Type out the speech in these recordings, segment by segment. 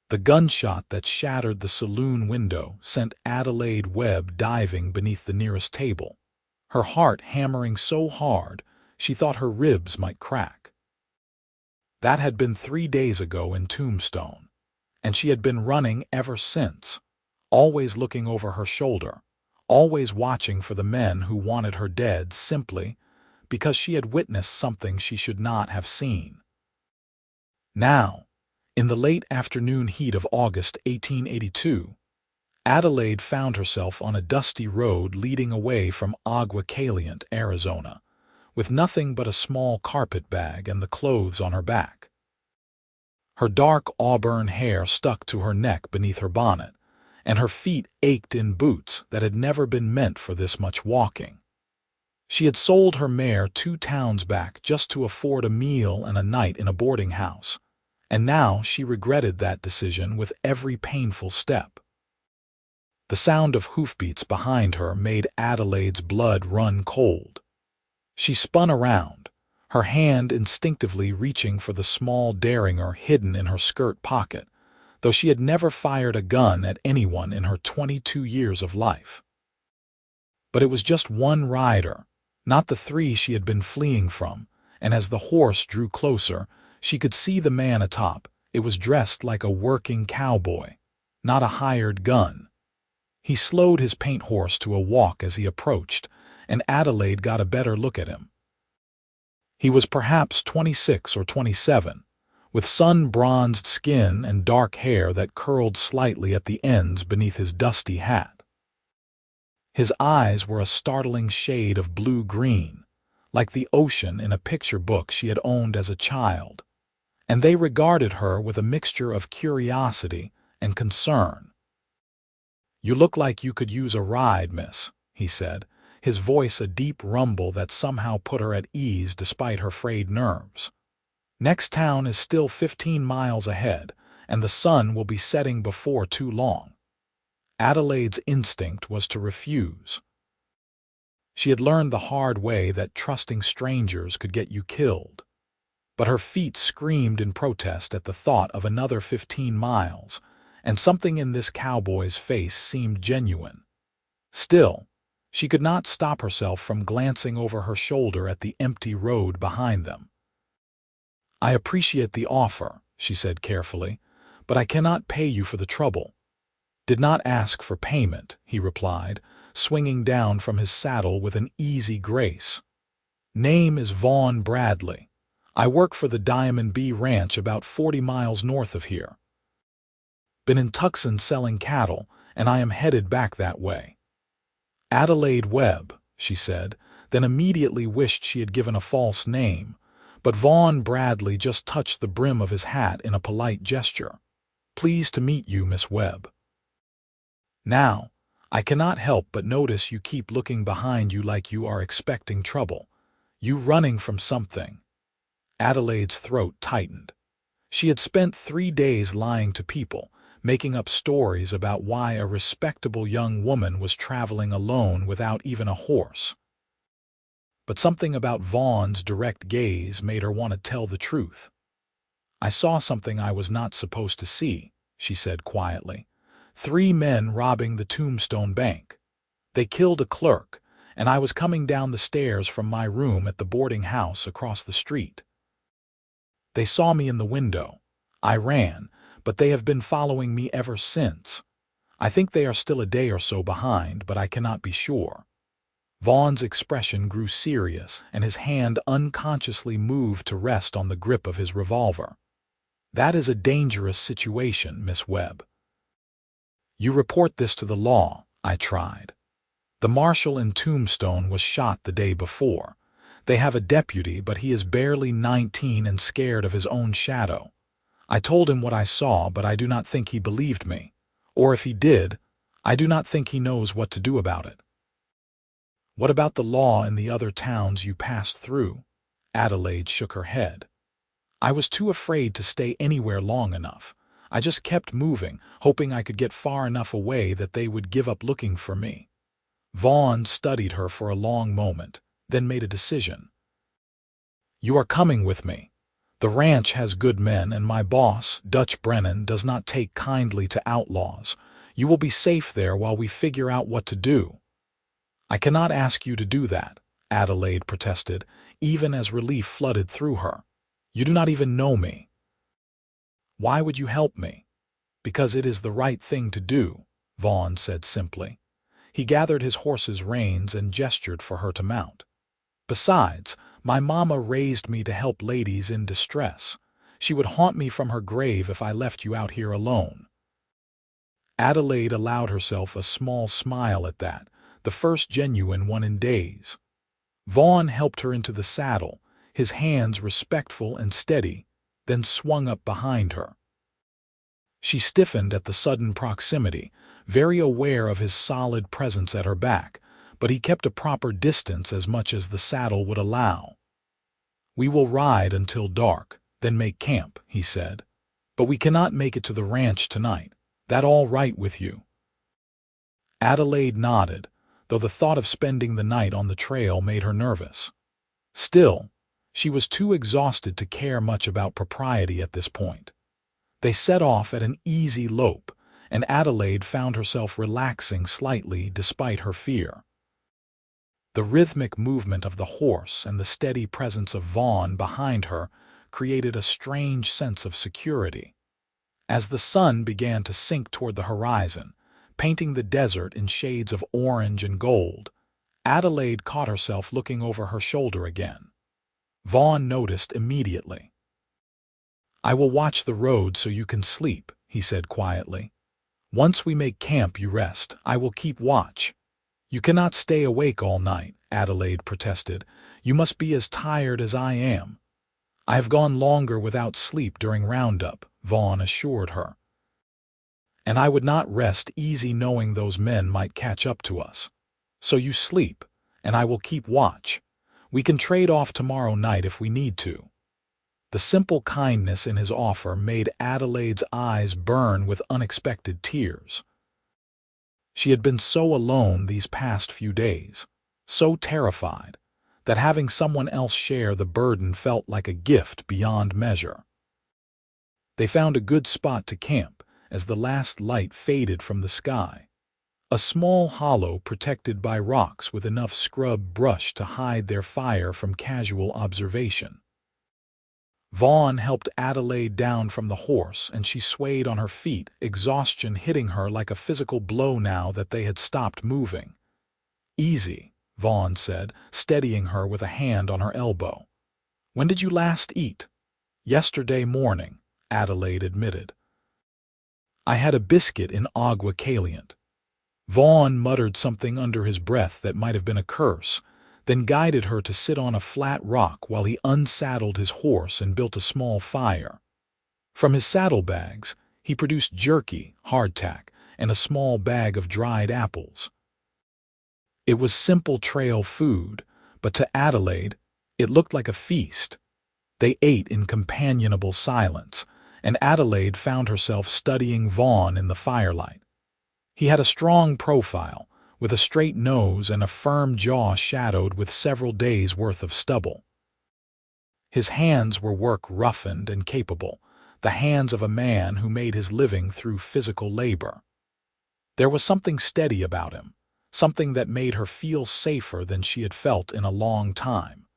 The gunshot that shattered the saloon window sent Adelaide Webb diving beneath the nearest table, her heart hammering so hard she thought her ribs might crack. That had been 3 days ago in Tombstone, and she had been running ever since, always looking over her shoulder, always watching for the men who wanted her dead simply because she had witnessed something she should not have seen. Now, in the late afternoon heat of August 1882, Adelaide found herself on a dusty road leading away from Agua Caliente, Arizona, with nothing but a small carpet bag and the clothes on her back. Her dark auburn hair stuck to her neck beneath her bonnet, and her feet ached in boots that had never been meant for this much walking. She had sold her mare 2 towns back just to afford a meal and a night in a boarding house, and now she regretted that decision with every painful step. The sound of hoofbeats behind her made Adelaide's blood run cold. She spun around, her hand instinctively reaching for the small derringer hidden in her skirt pocket, though she had never fired a gun at anyone in her 22 years of life. But it was just one rider, not the 3 she had been fleeing from, and as the horse drew closer, she could see the man atop. It was dressed like a working cowboy, not a hired gun. He slowed his paint horse to a walk as he approached, and Adelaide got a better look at him. He was perhaps 26 or 27, with sun-bronzed skin and dark hair that curled slightly at the ends beneath his dusty hat. His eyes were a startling shade of blue-green, like the ocean in a picture book she had owned as a child, and they regarded her with a mixture of curiosity and concern. "You look like you could use a ride, miss," he said, his voice a deep rumble that somehow put her at ease despite her frayed nerves. "Next town is still 15 miles ahead, and the sun will be setting before too long." Adelaide's instinct was to refuse. She had learned the hard way that trusting strangers could get you killed. But her feet screamed in protest at the thought of another 15 miles, and something in this cowboy's face seemed genuine. Still, she could not stop herself from glancing over her shoulder at the empty road behind them. "I appreciate the offer," she said carefully, "but I cannot pay you for the trouble." "Did not ask for payment," he replied, swinging down from his saddle with an easy grace. "Name is Vaughn Bradley. I work for the Diamond B Ranch about 40 miles north of here. Been in Tucson selling cattle, and I am headed back that way." "Adelaide Webb," she said, then immediately wished she had given a false name, but Vaughn Bradley just touched the brim of his hat in a polite gesture. "Pleased to meet you, Miss Webb. Now, I cannot help but notice you keep looking behind you like you are expecting trouble. You running from something." Adelaide's throat tightened. She had spent 3 days lying to people, making up stories about why a respectable young woman was traveling alone without even a horse. But something about Vaughn's direct gaze made her want to tell the truth. "I saw something I was not supposed to see," she said quietly. 3 men robbing the Tombstone Bank. They killed a clerk, and I was coming down the stairs from my room at the boarding house across the street. They saw me in the window. I ran, but they have been following me ever since. I think they are still a day or so behind, but I cannot be sure." Vaughn's expression grew serious, and his hand unconsciously moved to rest on the grip of his revolver. "That is a dangerous situation, Miss Webb." "You report this to the law," I tried. "The marshal in Tombstone was shot the day before. They have a deputy, but he is barely 19 and scared of his own shadow. I told him what I saw, but I do not think he believed me. Or if he did, I do not think he knows what to do about it." "What about the law in the other towns you passed through?" Adelaide shook her head. "I was too afraid to stay anywhere long enough. I just kept moving, hoping I could get far enough away that they would give up looking for me." Vaughn studied her for a long moment, then made a decision. "You are coming with me. The ranch has good men, and my boss, Dutch Brennan, does not take kindly to outlaws. You will be safe there while we figure out what to do." "I cannot ask you to do that," Adelaide protested, even as relief flooded through her. "You do not even know me." "Why would you help me?" "Because it is the right thing to do," Vaughn said simply. He gathered his horse's reins and gestured for her to mount. "Besides, my mama raised me to help ladies in distress. She would haunt me from her grave if I left you out here alone." Adelaide allowed herself a small smile at that, the first genuine one in days. Vaughn helped her into the saddle, his hands respectful and steady, then swung up behind her. She stiffened at the sudden proximity, very aware of his solid presence at her back, but he kept a proper distance as much as the saddle would allow. "We will ride until dark, then make camp," he said. "But we cannot make it to the ranch tonight. That all right with you?" Adelaide nodded, though the thought of spending the night on the trail made her nervous. Still, she was too exhausted to care much about propriety at this point. They set off at an easy lope, and Adelaide found herself relaxing slightly despite her fear. The rhythmic movement of the horse and the steady presence of Vaughn behind her created a strange sense of security. As the sun began to sink toward the horizon, painting the desert in shades of orange and gold, Adelaide caught herself looking over her shoulder again. Vaughn noticed immediately. "I will watch the road so you can sleep," he said quietly. "Once we make camp you rest. I will keep watch." "You cannot stay awake all night," Adelaide protested. "You must be as tired as I am." "I have gone longer without sleep during roundup," Vaughn assured her. "And I would not rest easy knowing those men might catch up to us. So you sleep, and I will keep watch. We can trade off tomorrow night if we need to." The simple kindness in his offer made Adelaide's eyes burn with unexpected tears. She had been so alone these past few days, so terrified, that having someone else share the burden felt like a gift beyond measure. They found a good spot to camp as the last light faded from the sky. A small hollow protected by rocks with enough scrub brush to hide their fire from casual observation. Vaughn helped Adelaide down from the horse, and she swayed on her feet, exhaustion hitting her like a physical blow now that they had stopped moving. "Easy," Vaughn said, steadying her with a hand on her elbow. "When did you last eat?" "Yesterday morning," Adelaide admitted. "I had a biscuit in agua caliente." Vaughn muttered something under his breath that might have been a curse, then guided her to sit on a flat rock while he unsaddled his horse and built a small fire. From his saddlebags, he produced jerky, hardtack, and a small bag of dried apples. It was simple trail food, but to Adelaide, it looked like a feast. They ate in companionable silence, and Adelaide found herself studying Vaughn in the firelight. He had a strong profile, with a straight nose and a firm jaw shadowed with several days' worth of stubble. His hands were work-roughened and capable, the hands of a man who made his living through physical labor. There was something steady about him, something that made her feel safer than she had felt in a long time.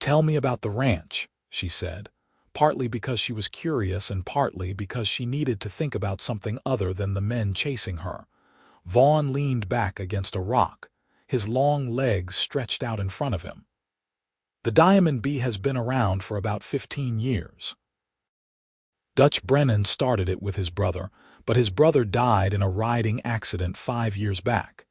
"Tell me about the ranch," she said, partly because she was curious and partly because she needed to think about something other than the men chasing her. Vaughn leaned back against a rock, his long legs stretched out in front of him. "The Diamond Bee has been around for about 15 years. Dutch Brennan started it with his brother, but his brother died in a riding accident 5 years back.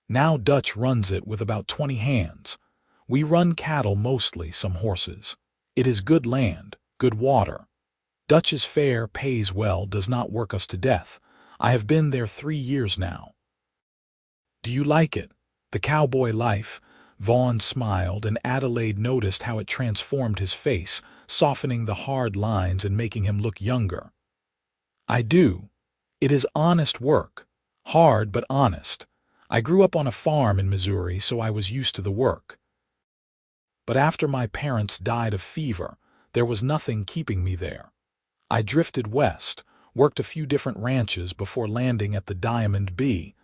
Now Dutch runs it with about 20 hands. We run cattle mostly, some horses. It is good land, good water. Dutch's fare pays well, does not work us to death. I have been there 3 years now." "Do you like it? The cowboy life?" Vaughn smiled, and Adelaide noticed how it transformed his face, softening the hard lines and making him look younger. "I do. It is honest work. Hard but honest. I grew up on a farm in Missouri, so I was used to the work. But after my parents died of fever, there was nothing keeping me there. I drifted west, worked a few different ranches before landing at the Diamond B.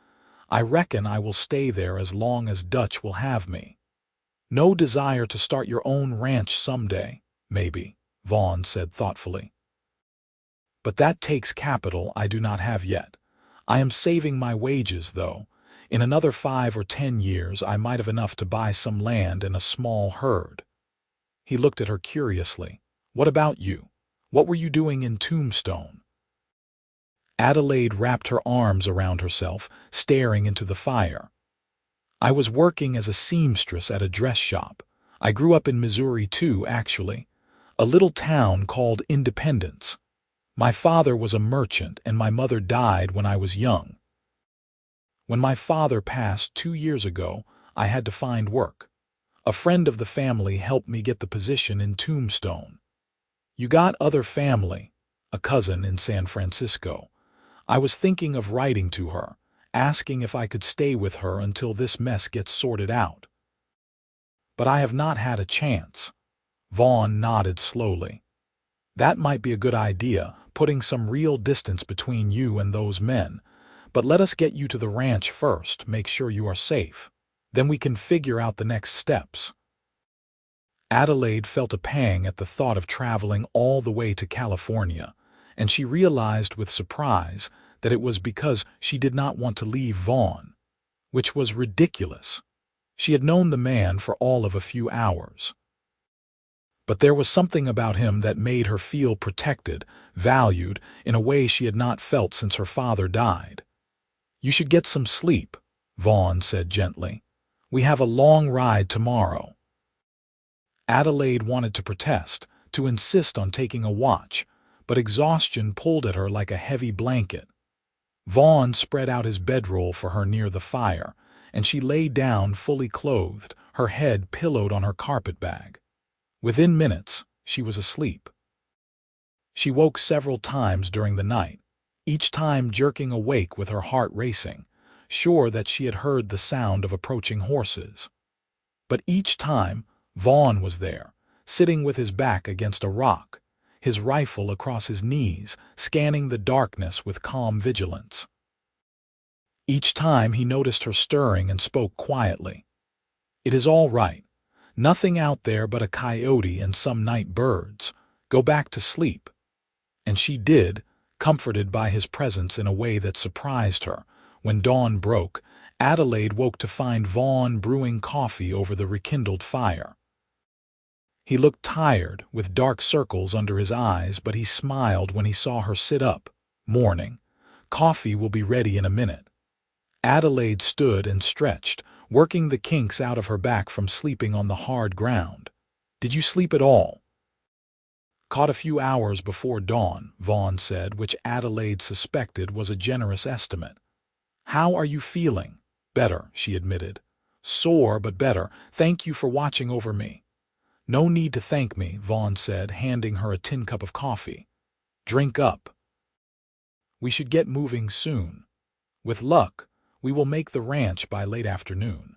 I reckon I will stay there as long as Dutch will have me. No desire to start your own ranch someday, maybe, Vaughn said thoughtfully. But that takes capital I do not have yet. I am saving my wages, though. In another 5 or 10 years I might have enough to buy some land and a small herd. He looked at her curiously. What about you? What were you doing in Tombstone? Adelaide wrapped her arms around herself, staring into the fire. I was working as a seamstress at a dress shop. I grew up in Missouri too, actually. A little town called Independence. My father was a merchant and my mother died when I was young. When my father passed 2 years ago, I had to find work. A friend of the family helped me get the position in Tombstone. You got other family, a cousin in San Francisco. I was thinking of writing to her, asking if I could stay with her until this mess gets sorted out. But I have not had a chance. Vaughn nodded slowly. That might be a good idea, putting some real distance between you and those men. But let us get you to the ranch first, make sure you are safe. Then we can figure out the next steps. Adelaide felt a pang at the thought of traveling all the way to California, and she realized with surprise that it was because she did not want to leave Vaughn, which was ridiculous. She had known the man for all of a few hours. But there was something about him that made her feel protected, valued, in a way she had not felt since her father died. You should get some sleep, Vaughn said gently. We have a long ride tomorrow. Adelaide wanted to protest, to insist on taking a watch, but exhaustion pulled at her like a heavy blanket. Vaughn spread out his bedroll for her near the fire, and she lay down fully clothed, her head pillowed on her carpetbag. Within minutes, she was asleep. She woke several times during the night, each time jerking awake with her heart racing, sure that she had heard the sound of approaching horses. But each time, Vaughn was there, sitting with his back against a rock, his rifle across his knees, scanning the darkness with calm vigilance. Each time he noticed her stirring and spoke quietly. It is all right. Nothing out there but a coyote and some night birds. Go back to sleep. And she did, comforted by his presence in a way that surprised her. When dawn broke, Adelaide woke to find Vaughn brewing coffee over the rekindled fire. He looked tired, with dark circles under his eyes, but he smiled when he saw her sit up. Morning. Coffee will be ready in a minute. Adelaide stood and stretched, working the kinks out of her back from sleeping on the hard ground. Did you sleep at all? Caught a few hours before dawn, Vaughn said, which Adelaide suspected was a generous estimate. How are you feeling? Better, she admitted. Sore, but better. Thank you for watching over me. No need to thank me, Vaughn said, handing her a tin cup of coffee. Drink up. We should get moving soon. With luck, we will make the ranch by late afternoon.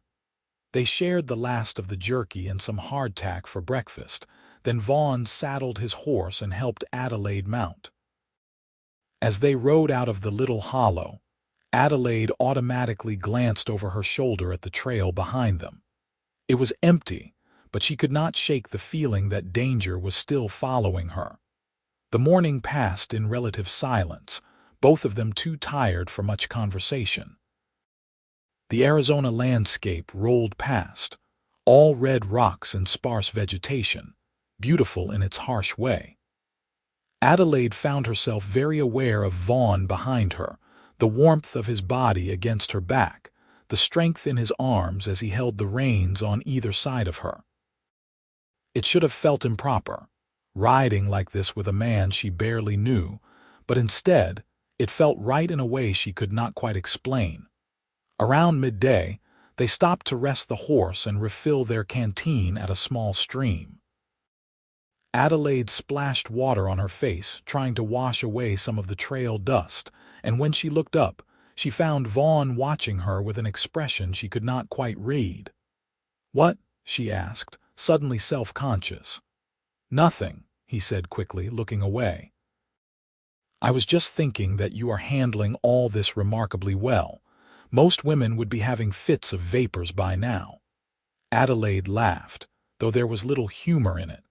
They shared the last of the jerky and some hardtack for breakfast. Then Vaughn saddled his horse and helped Adelaide mount. As they rode out of the little hollow, Adelaide automatically glanced over her shoulder at the trail behind them. It was empty, but she could not shake the feeling that danger was still following her. The morning passed in relative silence, both of them too tired for much conversation. The Arizona landscape rolled past, all red rocks and sparse vegetation, beautiful in its harsh way. Adelaide found herself very aware of Vaughn behind her, the warmth of his body against her back, the strength in his arms as he held the reins on either side of her. It should have felt improper, riding like this with a man she barely knew, but instead, it felt right in a way she could not quite explain. Around midday, they stopped to rest the horse and refill their canteen at a small stream. Adelaide splashed water on her face, trying to wash away some of the trail dust, and when she looked up, she found Vaughn watching her with an expression she could not quite read. "What?" she asked, suddenly self-conscious. "Nothing," he said quickly, looking away. "I was just thinking that you are handling all this remarkably well. Most women would be having fits of vapors by now." Adelaide laughed, though there was little humor in it.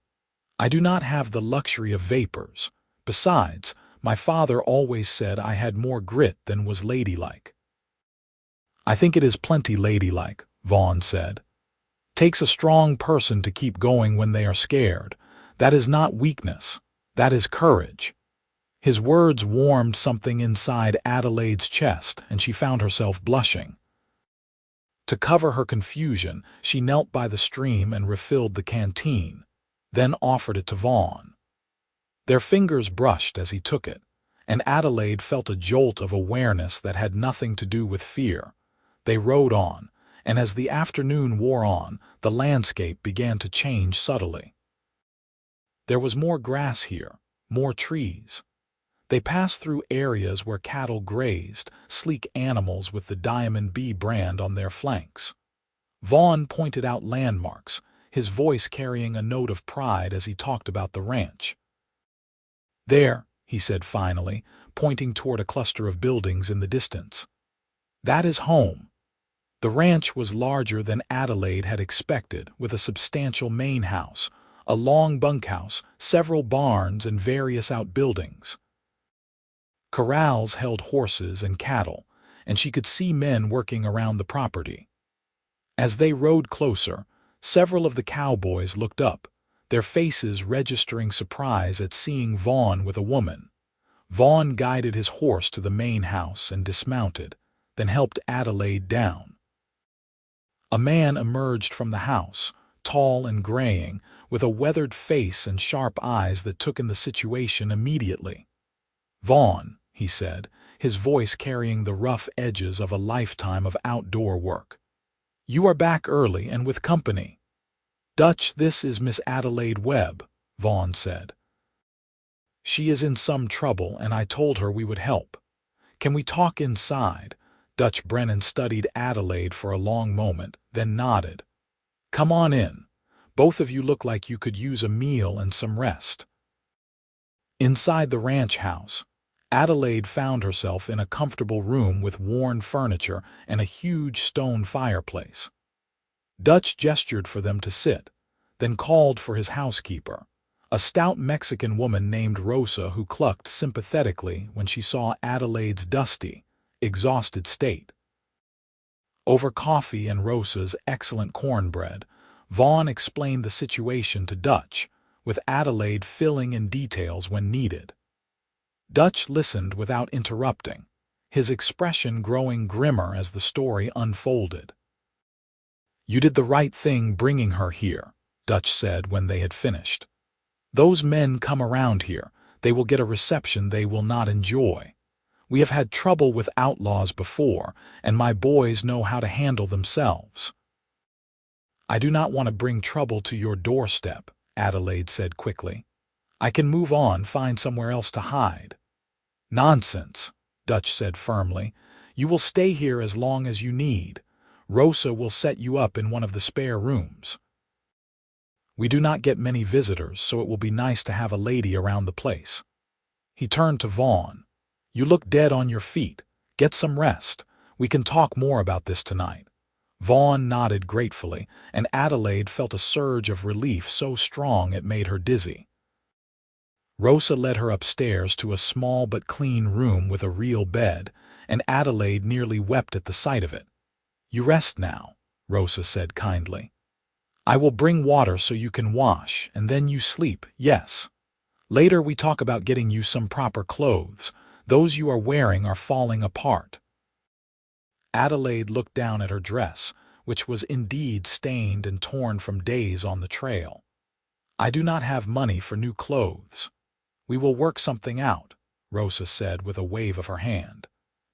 "I do not have the luxury of vapors. Besides, my father always said I had more grit than was ladylike." "I think it is plenty ladylike," Vaughn said. "Takes a strong person to keep going when they are scared. That is not weakness. That is courage." His words warmed something inside Adelaide's chest, and she found herself blushing. To cover her confusion, she knelt by the stream and refilled the canteen, then offered it to Vaughn. Their fingers brushed as he took it, and Adelaide felt a jolt of awareness that had nothing to do with fear. They rode on, and as the afternoon wore on, the landscape began to change subtly. There was more grass here, more trees. They passed through areas where cattle grazed, sleek animals with the Diamond B brand on their flanks. Vaughn pointed out landmarks, his voice carrying a note of pride as he talked about the ranch. "There," he said finally, pointing toward a cluster of buildings in the distance. "That is home." The ranch was larger than Adelaide had expected, with a substantial main house, a long bunkhouse, several barns, and various outbuildings. Corrals held horses and cattle, and she could see men working around the property. As they rode closer, several of the cowboys looked up, their faces registering surprise at seeing Vaughn with a woman. Vaughn guided his horse to the main house and dismounted, then helped Adelaide down. A man emerged from the house, tall and graying, with a weathered face and sharp eyes that took in the situation immediately. "Vaughn," he said, his voice carrying the rough edges of a lifetime of outdoor work. "You are back early and with company." "Dutch, this is Miss Adelaide Webb," Vaughn said. "She is in some trouble, and I told her we would help. Can we talk inside?" Dutch Brennan studied Adelaide for a long moment, then nodded. "Come on in. Both of you look like you could use a meal and some rest." Inside the ranch house, Adelaide found herself in a comfortable room with worn furniture and a huge stone fireplace. Dutch gestured for them to sit, then called for his housekeeper, a stout Mexican woman named Rosa who clucked sympathetically when she saw Adelaide's dusty, exhausted state. Over coffee and Rosa's excellent cornbread, Vaughn explained the situation to Dutch, with Adelaide filling in details when needed. Dutch listened without interrupting, his expression growing grimmer as the story unfolded. "You did the right thing bringing her here," Dutch said when they had finished. "Those men come around here, they will get a reception they will not enjoy. We have had trouble with outlaws before, and my boys know how to handle themselves." "I do not want to bring trouble to your doorstep," Adelaide said quickly. "I can move on, find somewhere else to hide." "Nonsense," Dutch said firmly. "You will stay here as long as you need. Rosa will set you up in one of the spare rooms. We do not get many visitors, so it will be nice to have a lady around the place." He turned to Vaughn. "You look dead on your feet. Get some rest. We can talk more about this tonight." Vaughn nodded gratefully, and Adelaide felt a surge of relief so strong it made her dizzy. Rosa led her upstairs to a small but clean room with a real bed, and Adelaide nearly wept at the sight of it. "You rest now," Rosa said kindly. "I will bring water so you can wash, and then you sleep, yes. Later we talk about getting you some proper clothes. Those you are wearing are falling apart." Adelaide looked down at her dress, which was indeed stained and torn from days on the trail. "I do not have money for new clothes." "We will work something out," Rosa said with a wave of her hand.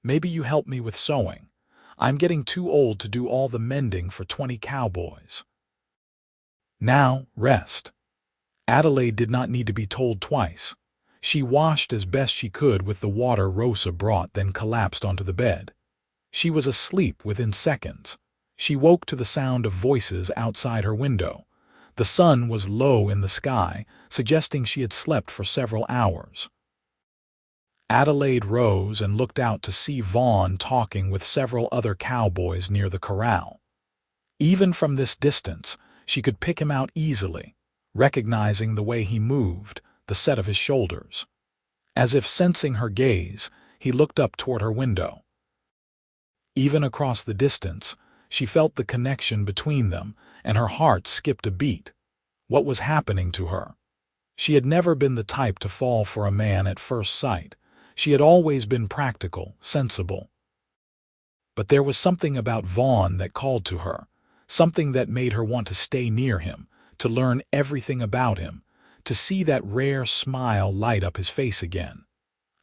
"Maybe you help me with sewing. I'm getting too old to do all the mending for 20 cowboys." "Now, rest." Adelaide did not need to be told twice. She washed as best she could with the water Rosa brought, then collapsed onto the bed. She was asleep within seconds. She woke to the sound of voices outside her window. The sun was low in the sky, suggesting she had slept for several hours. Adelaide rose and looked out to see Vaughn talking with several other cowboys near the corral. Even from this distance, she could pick him out easily, recognizing the way he moved, the set of his shoulders. As if sensing her gaze, he looked up toward her window. Even across the distance, she felt the connection between them, and her heart skipped a beat. What was happening to her? She had never been the type to fall for a man at first sight. She had always been practical, sensible. But there was something about Vaughn that called to her, something that made her want to stay near him, to learn everything about him, to see that rare smile light up his face again.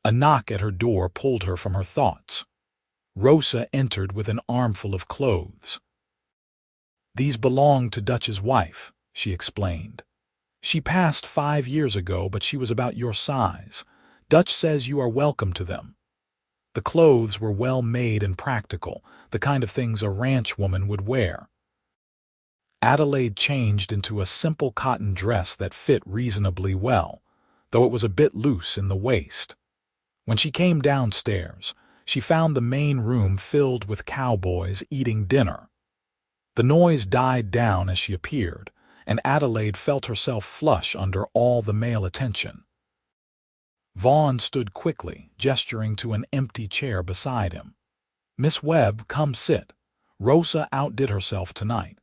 A knock at her door pulled her from her thoughts. Rosa entered with an armful of clothes. "These belong to Dutch's wife," she explained. "She passed 5 years ago, but she was about your size. Dutch says you are welcome to them." The clothes were well made and practical, the kind of things a ranch woman would wear. Adelaide changed into a simple cotton dress that fit reasonably well, though it was a bit loose in the waist. When she came downstairs, she found the main room filled with cowboys eating dinner. The noise died down as she appeared, and Adelaide felt herself flush under all the male attention. Vaughn stood quickly, gesturing to an empty chair beside him. "Miss Webb, come sit. Rosa outdid herself tonight."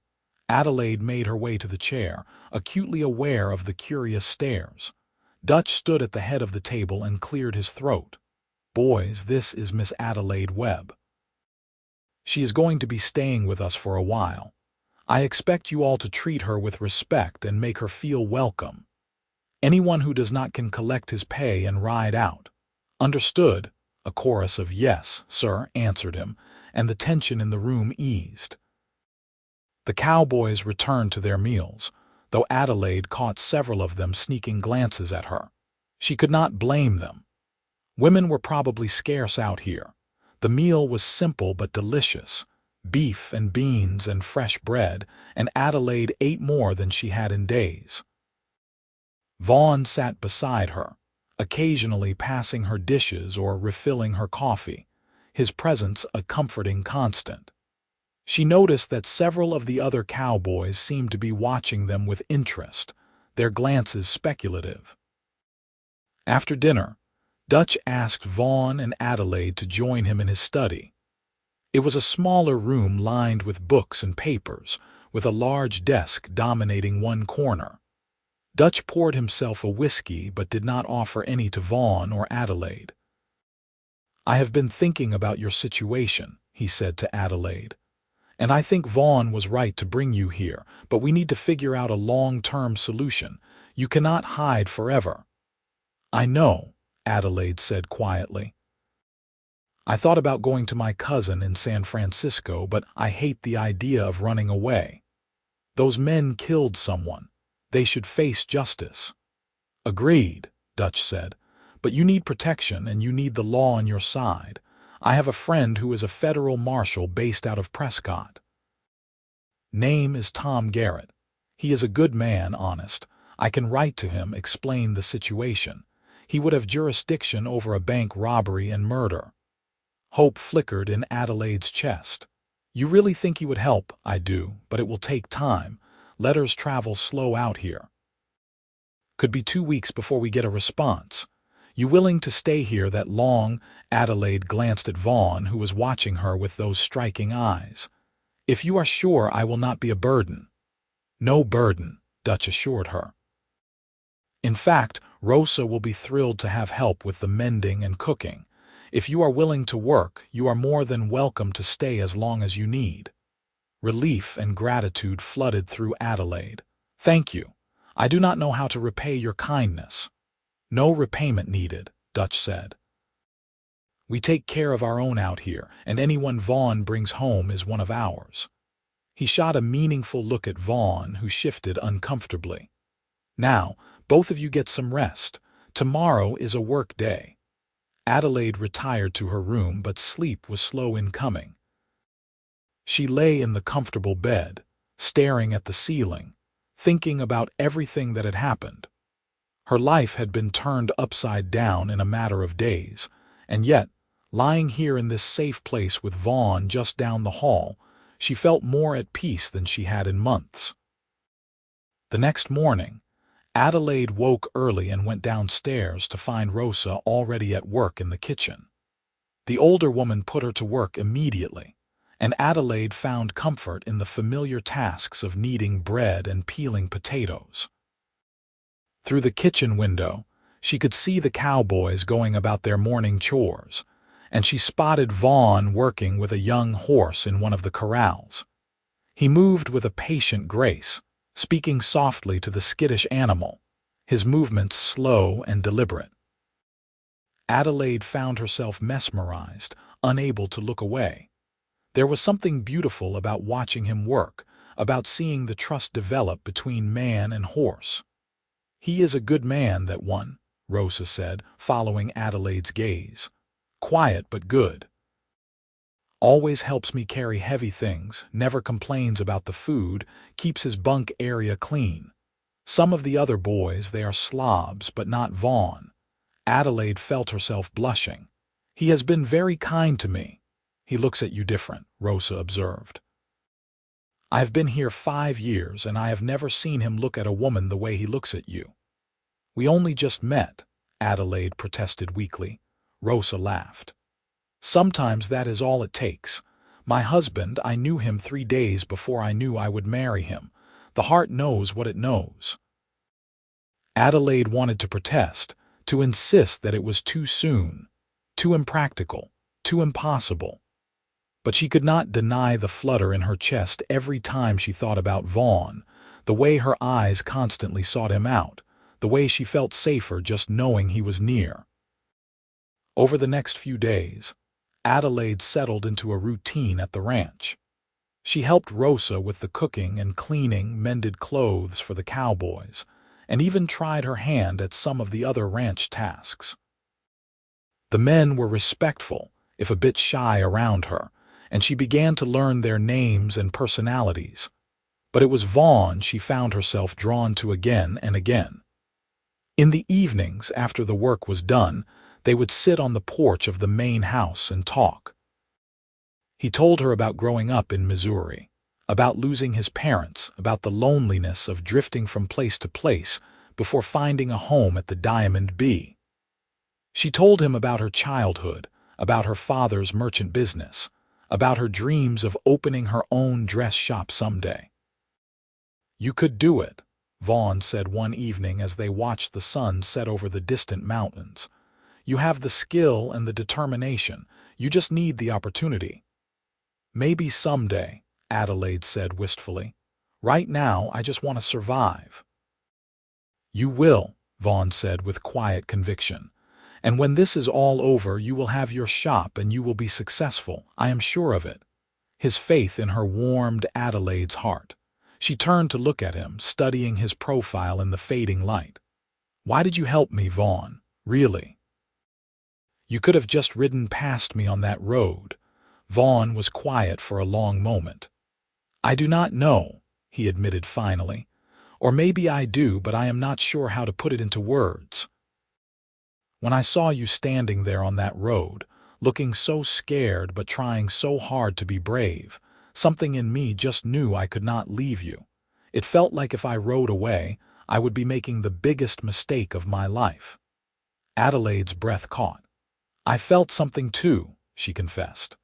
Adelaide made her way to the chair, acutely aware of the curious stares. Dutch stood at the head of the table and cleared his throat. "Boys, this is Miss Adelaide Webb. She is going to be staying with us for a while. I expect you all to treat her with respect and make her feel welcome. Anyone who does not can collect his pay and ride out." "Understood." A chorus of "Yes, sir," answered him, and the tension in the room eased. The cowboys returned to their meals, though Adelaide caught several of them sneaking glances at her. She could not blame them. Women were probably scarce out here. The meal was simple but delicious. Beef and beans and fresh bread, and Adelaide ate more than she had in days. Vaughn sat beside her, occasionally passing her dishes or refilling her coffee, his presence a comforting constant. She noticed that several of the other cowboys seemed to be watching them with interest, their glances speculative. After dinner, Dutch asked Vaughn and Adelaide to join him in his study. It was a smaller room lined with books and papers, with a large desk dominating one corner. Dutch poured himself a whiskey but did not offer any to Vaughn or Adelaide. "I have been thinking about your situation," he said to Adelaide. "And I think Vaughn was right to bring you here, but we need to figure out a long-term solution. You cannot hide forever." "I know," Adelaide said quietly. "I thought about going to my cousin in San Francisco, but I hate the idea of running away. Those men killed someone. They should face justice." "Agreed," Dutch said. "But you need protection and you need the law on your side. I have a friend who is a federal marshal based out of Prescott. Name is Tom Garrett. He is a good man, honest. I can write to him, explain the situation. He would have jurisdiction over a bank robbery and murder." Hope flickered in Adelaide's chest. "You really think he would help?" "I do, but it will take time. Letters travel slow out here. Could be 2 weeks before we get a response. You willing to stay here that long?" Adelaide glanced at Vaughn, who was watching her with those striking eyes. "If you are sure I will not be a burden." "No burden," Dutch assured her. "In fact, Rosa will be thrilled to have help with the mending and cooking. If you are willing to work, you are more than welcome to stay as long as you need." Relief and gratitude flooded through Adelaide. "Thank you. I do not know how to repay your kindness." "No repayment needed," Dutch said. "We take care of our own out here, and anyone Vaughn brings home is one of ours." He shot a meaningful look at Vaughn, who shifted uncomfortably. "Now, both of you get some rest. Tomorrow is a work day." Adelaide retired to her room, but sleep was slow in coming. She lay in the comfortable bed, staring at the ceiling, thinking about everything that had happened. Her life had been turned upside down in a matter of days, and yet, lying here in this safe place with Vaughn just down the hall, she felt more at peace than she had in months. The next morning, Adelaide woke early and went downstairs to find Rosa already at work in the kitchen. The older woman put her to work immediately, and Adelaide found comfort in the familiar tasks of kneading bread and peeling potatoes. Through the kitchen window, she could see the cowboys going about their morning chores, and she spotted Vaughn working with a young horse in one of the corrals. He moved with a patient grace, speaking softly to the skittish animal, his movements slow and deliberate. Adelaide found herself mesmerized, unable to look away. There was something beautiful about watching him work, about seeing the trust develop between man and horse. "He is a good man, that one," Rosa said, following Adelaide's gaze. "Quiet but good. Always helps me carry heavy things, never complains about the food, keeps his bunk area clean. Some of the other boys, they are slobs, but not Vaughn." Adelaide felt herself blushing. "He has been very kind to me." "He looks at you different," Rosa observed. "I have been here 5 years, and I have never seen him look at a woman the way he looks at you." "We only just met," Adelaide protested weakly. Rosa laughed. "Sometimes that is all it takes. My husband, I knew him 3 days before I knew I would marry him. The heart knows what it knows." Adelaide wanted to protest, to insist that it was too soon, too impractical, too impossible. But she could not deny the flutter in her chest every time she thought about Vaughn, the way her eyes constantly sought him out, the way she felt safer just knowing he was near. Over the next few days, Adelaide settled into a routine at the ranch. She helped Rosa with the cooking and cleaning, mended clothes for the cowboys, and even tried her hand at some of the other ranch tasks. The men were respectful, if a bit shy around her, and she began to learn their names and personalities. But it was Vaughn she found herself drawn to again and again. In the evenings, after the work was done, they would sit on the porch of the main house and talk. He told her about growing up in Missouri, about losing his parents, about the loneliness of drifting from place to place before finding a home at the Diamond B. She told him about her childhood, about her father's merchant business, about her dreams of opening her own dress shop someday. "You could do it," Vaughn said one evening as they watched the sun set over the distant mountains. "You have the skill and the determination. You just need the opportunity." "Maybe someday," Adelaide said wistfully. "Right now, I just want to survive." "You will," Vaughn said with quiet conviction. "And when this is all over, you will have your shop and you will be successful. I am sure of it." His faith in her warmed Adelaide's heart. She turned to look at him, studying his profile in the fading light. "Why did you help me, Vaughn? Really? You could have just ridden past me on that road." Vaughn was quiet for a long moment. "I do not know," he admitted finally. "Or maybe I do, but I am not sure how to put it into words. When I saw you standing there on that road, looking so scared but trying so hard to be brave, something in me just knew I could not leave you. It felt like if I rode away, I would be making the biggest mistake of my life." Adelaide's breath caught. "I felt something too," she confessed.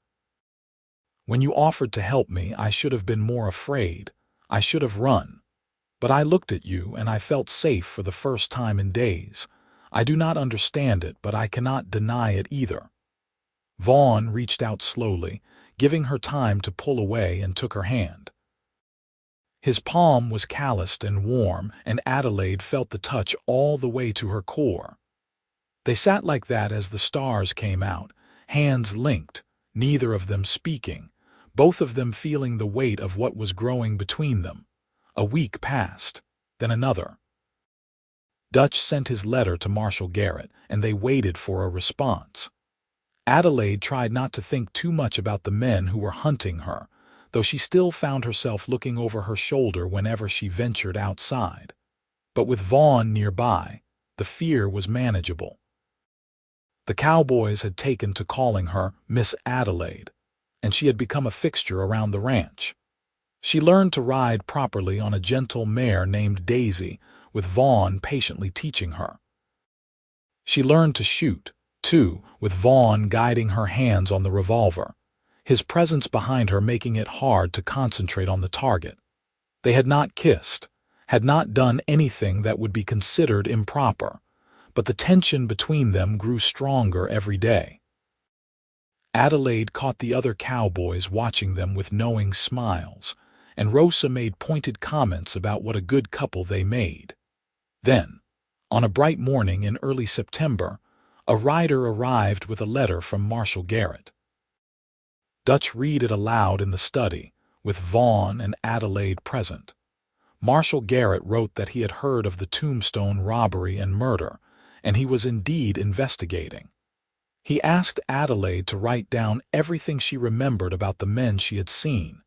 "When you offered to help me, I should have been more afraid. I should have run. But I looked at you and I felt safe for the first time in days. I do not understand it, but I cannot deny it either." Vaughn reached out slowly, giving her time to pull away, and took her hand. His palm was calloused and warm, and Adelaide felt the touch all the way to her core. They sat like that as the stars came out, hands linked, neither of them speaking, both of them feeling the weight of what was growing between them. A week passed, then another. Dutch sent his letter to Marshal Garrett, and they waited for a response. Adelaide tried not to think too much about the men who were hunting her, though she still found herself looking over her shoulder whenever she ventured outside. But with Vaughn nearby, the fear was manageable. The Cowboys had taken to calling her Miss Adelaide, and she had become a fixture around the ranch. She learned to ride properly on a gentle mare named Daisy, with Vaughn patiently teaching her. She learned to shoot, too, with Vaughn guiding her hands on the revolver, his presence behind her making it hard to concentrate on the target. They had not kissed, had not done anything that would be considered improper, but the tension between them grew stronger every day. Adelaide caught the other cowboys watching them with knowing smiles, and Rosa made pointed comments about what a good couple they made. Then, on a bright morning in early September, a rider arrived with a letter from Marshal Garrett. Dutch read it aloud in the study, with Vaughn and Adelaide present. Marshal Garrett wrote that he had heard of the Tombstone robbery and murder, and he was indeed investigating. He asked Adelaide to write down everything she remembered about the men she had seen,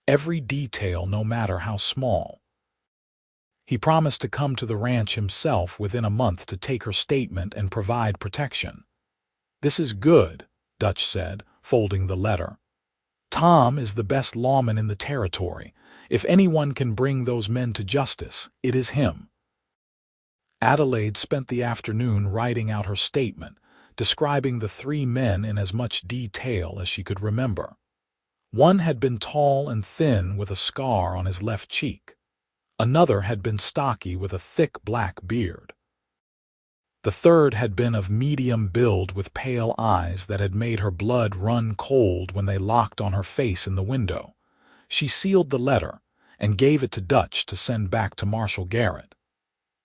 every detail no matter how small. He promised to come to the ranch himself within a month to take her statement and provide protection. "This is good," Dutch said, folding the letter. "Tom is the best lawman in the territory. If anyone can bring those men to justice, it is him." Adelaide spent the afternoon writing out her statement, describing the three men in as much detail as she could remember. One had been tall and thin with a scar on his left cheek. Another had been stocky with a thick black beard. The third had been of medium build with pale eyes that had made her blood run cold when they locked on her face in the window. She sealed the letter and gave it to Dutch to send back to Marshal Garrett.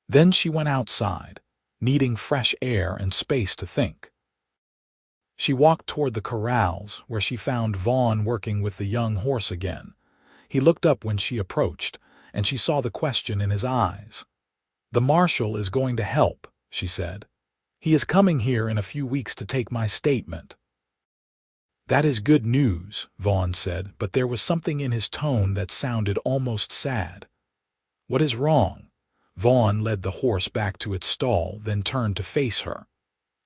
Then she went outside, needing fresh air and space to think. She walked toward the corrals, where she found Vaughn working with the young horse again. He looked up when she approached, and she saw the question in his eyes. "The marshal is going to help," she said. "He is coming here in a few weeks to take my statement." "That is good news," Vaughn said, but there was something in his tone that sounded almost sad. "What is wrong?" Vaughn led the horse back to its stall, then turned to face her.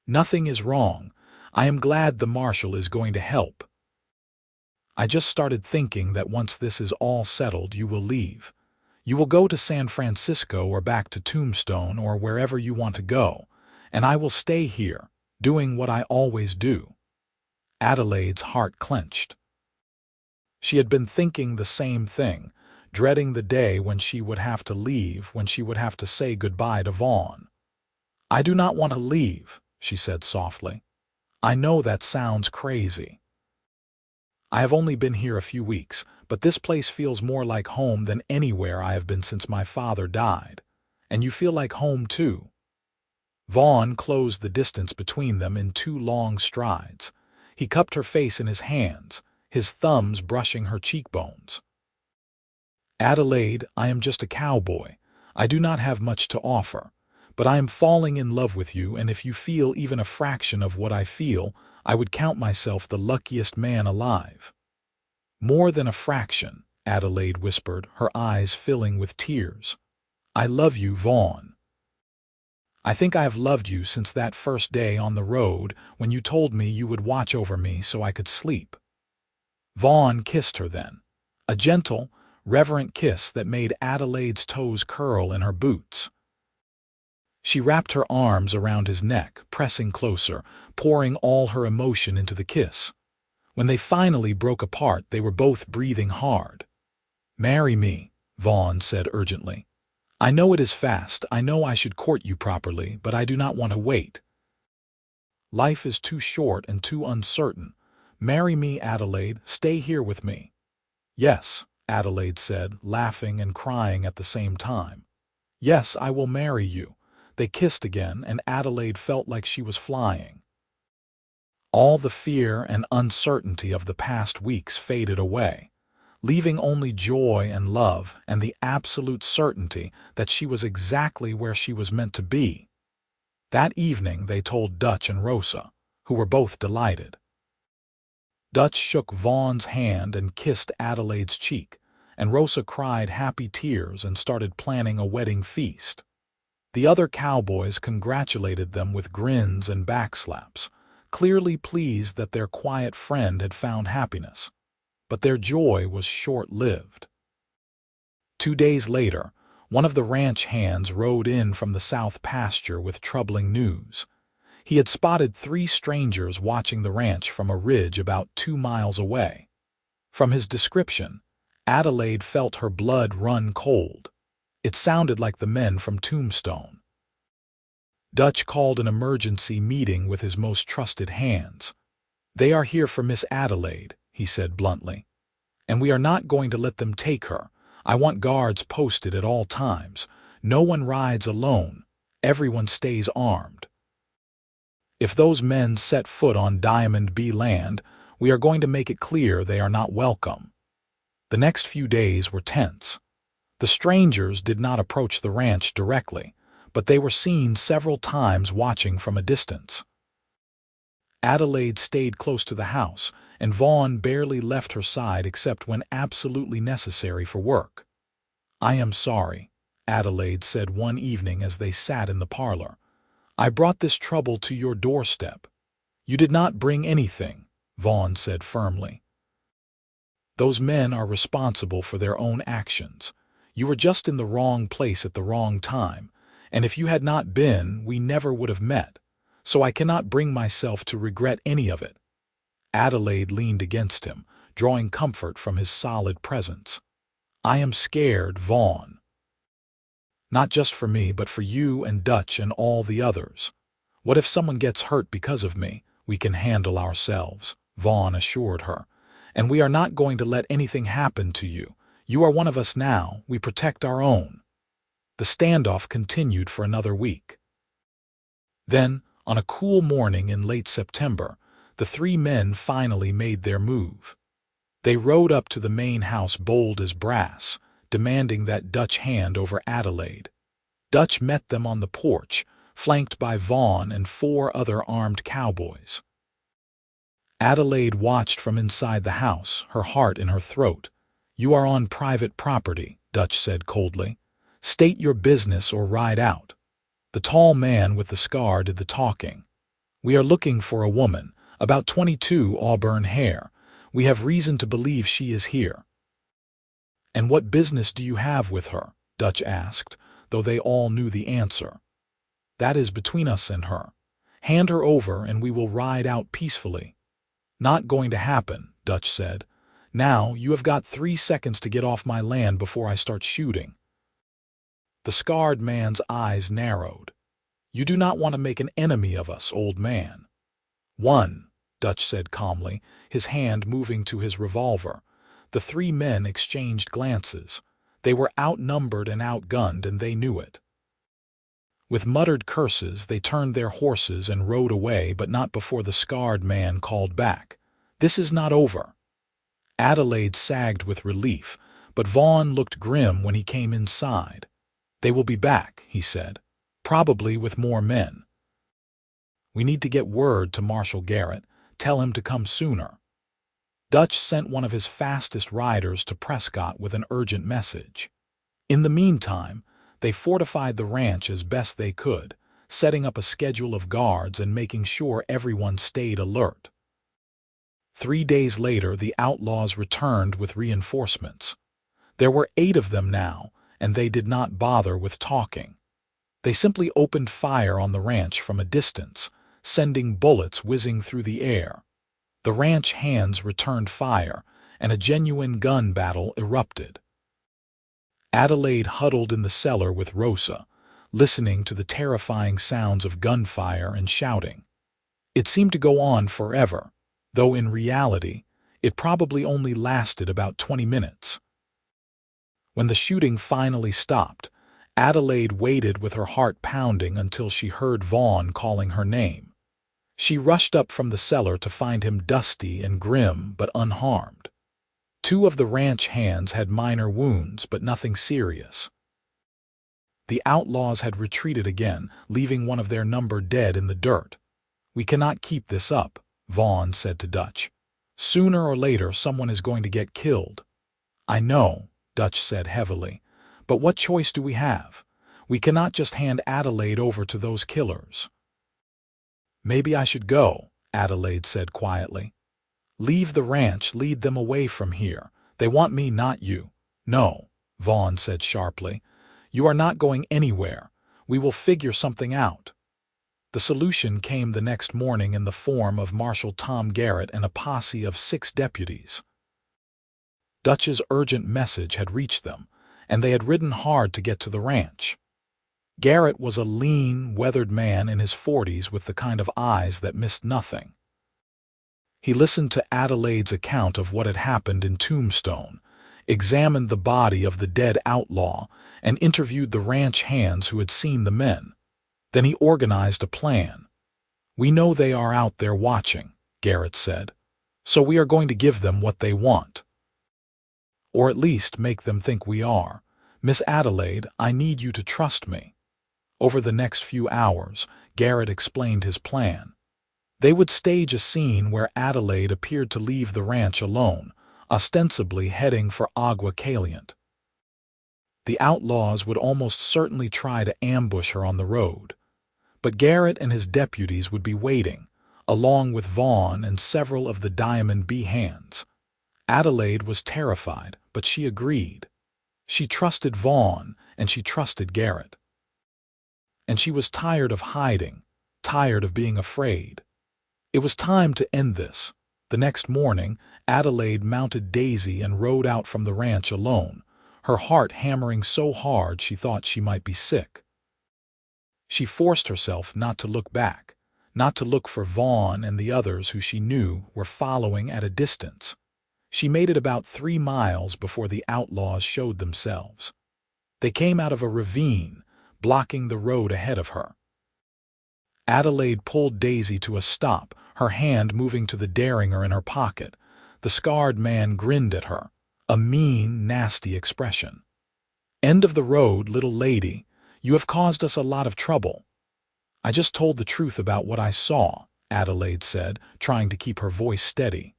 "Nothing is wrong. I am glad the marshal is going to help. I just started thinking that once this is all settled, you will leave. You will go to San Francisco or back to Tombstone or wherever you want to go, and I will stay here, doing what I always do." Adelaide's heart clenched. She had been thinking the same thing, dreading the day when she would have to leave, when she would have to say goodbye to Vaughn. "I do not want to leave," she said softly. "I know that sounds crazy. I have only been here a few weeks, but this place feels more like home than anywhere I have been since my father died. And you feel like home too." Vaughn closed the distance between them in 2 long strides. He cupped her face in his hands, his thumbs brushing her cheekbones. "Adelaide, I am just a cowboy. I do not have much to offer, but I am falling in love with you, and if you feel even a fraction of what I feel, I would count myself the luckiest man alive." "More than a fraction," Adelaide whispered, her eyes filling with tears. "I love you, Vaughn. I think I have loved you since that first day on the road when you told me you would watch over me so I could sleep." Vaughn kissed her then, a gentle, reverent kiss that made Adelaide's toes curl in her boots. She wrapped her arms around his neck, pressing closer, pouring all her emotion into the kiss. When they finally broke apart, they were both breathing hard. "Marry me," Vaughn said urgently. "I know it is fast, I know I should court you properly, but I do not want to wait. Life is too short and too uncertain. Marry me, Adelaide, stay here with me." "Yes," Adelaide said, laughing and crying at the same time. "Yes, I will marry you." They kissed again, and Adelaide felt like she was flying. All the fear and uncertainty of the past weeks faded away, leaving only joy and love and the absolute certainty that she was exactly where she was meant to be. That evening they told Dutch and Rosa, who were both delighted. Dutch shook Vaughn's hand and kissed Adelaide's cheek, and Rosa cried happy tears and started planning a wedding feast. The other cowboys congratulated them with grins and backslaps, clearly pleased that their quiet friend had found happiness. But their joy was short-lived. 2 days later, one of the ranch hands rode in from the south pasture with troubling news. He had spotted 3 strangers watching the ranch from a ridge about 2 miles away. From his description, Adelaide felt her blood run cold. It sounded like the men from Tombstone. Dutch called an emergency meeting with his most trusted hands. "They are here for Miss Adelaide," he said bluntly. "And we are not going to let them take her. I want guards posted at all times. No one rides alone. Everyone stays armed. If those men set foot on Diamond B land, we are going to make it clear they are not welcome." The next few days were tense. The strangers did not approach the ranch directly, but they were seen several times watching from a distance. Adelaide stayed close to the house, and Vaughn barely left her side except when absolutely necessary for work. "I am sorry," Adelaide said one evening as they sat in the parlor. "I brought this trouble to your doorstep." "You did not bring anything," Vaughn said firmly. "Those men are responsible for their own actions. You were just in the wrong place at the wrong time, and if you had not been, we never would have met, so I cannot bring myself to regret any of it." Adelaide leaned against him, drawing comfort from his solid presence. "I am scared, Vaughn. Not just for me, but for you and Dutch and all the others. What if someone gets hurt because of me? We can handle ourselves," Vaughn assured her. "And we are not going to let anything happen to you. You are one of us now. We protect our own." The standoff continued for another week. Then, on a cool morning in late September, the 3 men finally made their move. They rode up to the main house bold as brass, demanding that Dutch hand over Adelaide. Dutch met them on the porch, flanked by Vaughn and 4 other armed cowboys. Adelaide watched from inside the house, her heart in her throat. "You are on private property," Dutch said coldly. "State your business or ride out." The tall man with the scar did the talking. "We are looking for a woman, about 22, auburn hair. We have reason to believe she is here." "And what business do you have with her?" Dutch asked, though they all knew the answer. "That is between us and her. Hand her over and we will ride out peacefully." "Not going to happen," Dutch said. "Now, you have got 3 seconds to get off my land before I start shooting." The scarred man's eyes narrowed. "You do not want to make an enemy of us, old man." "1," Dutch said calmly, his hand moving to his revolver. The 3 men exchanged glances. They were outnumbered and outgunned, and they knew it. With muttered curses, they turned their horses and rode away, but not before the scarred man called back, "This is not over." Adelaide sagged with relief, but Vaughn looked grim when he came inside. "They will be back," he said, "probably with more men. We need to get word to Marshal Garrett. Tell him to come sooner." Dutch sent one of his fastest riders to Prescott with an urgent message. In the meantime, they fortified the ranch as best they could, setting up a schedule of guards and making sure everyone stayed alert. 3 days later, the outlaws returned with reinforcements. There were 8 of them now, and they did not bother with talking. They simply opened fire on the ranch from a distance, sending bullets whizzing through the air. The ranch hands returned fire, and a genuine gun battle erupted. Adelaide huddled in the cellar with Rosa, listening to the terrifying sounds of gunfire and shouting. It seemed to go on forever, though in reality, it probably only lasted about 20 minutes. When the shooting finally stopped, Adelaide waited with her heart pounding until she heard Vaughn calling her name. She rushed up from the cellar to find him dusty and grim but unharmed. 2 of the ranch hands had minor wounds, but nothing serious. The outlaws had retreated again, leaving one of their number dead in the dirt. "We cannot keep this up," Vaughn said to Dutch. Sooner or later, someone is going to get killed. I know, Dutch said heavily, but what choice do we have? We cannot just hand Adelaide over to those killers. Maybe I should go, Adelaide said quietly. Leave the ranch, lead them away from here. They want me, not you. No, Vaughn said sharply. You are not going anywhere. We will figure something out. The solution came the next morning in the form of Marshal Tom Garrett and a posse of 6 deputies. Dutch's urgent message had reached them, and they had ridden hard to get to the ranch. Garrett was a lean, weathered man in his 40s with the kind of eyes that missed nothing. He listened to Adelaide's account of what had happened in Tombstone, examined the body of the dead outlaw, and interviewed the ranch hands who had seen the men. Then he organized a plan. We know they are out there watching, Garrett said, so we are going to give them what they want. Or at least make them think we are. Miss Adelaide, I need you to trust me. Over the next few hours, Garrett explained his plan. They would stage a scene where Adelaide appeared to leave the ranch alone, ostensibly heading for Agua Caliente. The outlaws would almost certainly try to ambush her on the road. But Garrett and his deputies would be waiting, along with Vaughn and several of the Diamond B hands. Adelaide was terrified, but she agreed. She trusted Vaughn, and she trusted Garrett. And she was tired of hiding, tired of being afraid. It was time to end this. The next morning, Adelaide mounted Daisy and rode out from the ranch alone, her heart hammering so hard she thought she might be sick. She forced herself not to look back, not to look for Vaughn and the others who she knew were following at a distance. She made it about 3 miles before the outlaws showed themselves. They came out of a ravine, blocking the road ahead of her. Adelaide pulled Daisy to a stop, her hand moving to the derringer in her pocket. The scarred man grinned at her, a mean, nasty expression. End of the road, little lady. You have caused us a lot of trouble. I just told the truth about what I saw, Adelaide said, trying to keep her voice steady.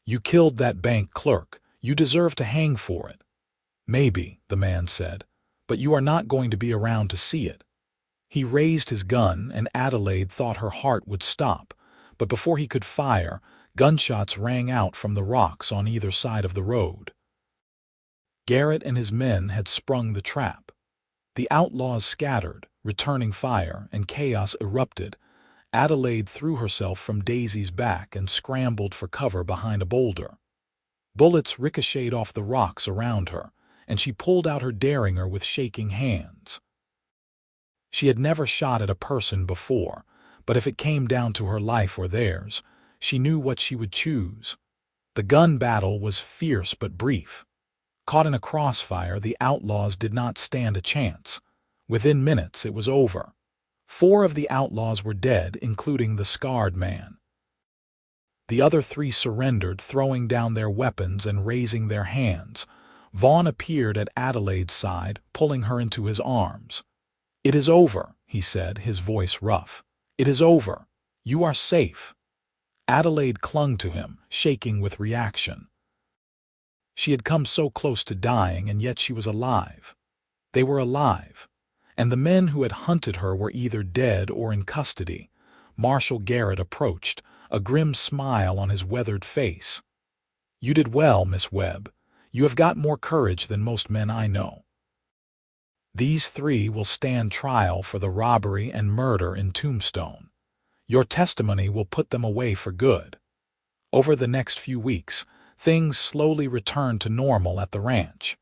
You killed that bank clerk. You deserve to hang for it. Maybe, the man said, but you are not going to be around to see it. He raised his gun, and Adelaide thought her heart would stop, but before he could fire, gunshots rang out from the rocks on either side of the road. Garrett and his men had sprung the trap. The outlaws scattered, returning fire, and chaos erupted. Adelaide threw herself from Daisy's back and scrambled for cover behind a boulder. Bullets ricocheted off the rocks around her, and she pulled out her derringer with shaking hands. She had never shot at a person before, but if it came down to her life or theirs, she knew what she would choose. The gun battle was fierce but brief. Caught in a crossfire, the outlaws did not stand a chance. Within minutes, it was over. 4 of the outlaws were dead, including the scarred man. The other 3 surrendered, throwing down their weapons and raising their hands. Vaughn appeared at Adelaide's side, pulling her into his arms. It is over, he said, his voice rough. It is over. You are safe. Adelaide clung to him, shaking with reaction. She had come so close to dying, and yet she was alive. They were alive, and the men who had hunted her were either dead or in custody. Marshal Garrett approached, a grim smile on his weathered face. You did well, Miss Webb. You have got more courage than most men I know. These 3 will stand trial for the robbery and murder in Tombstone. Your testimony will put them away for good. Over the next few weeks, things slowly returned to normal at the ranch.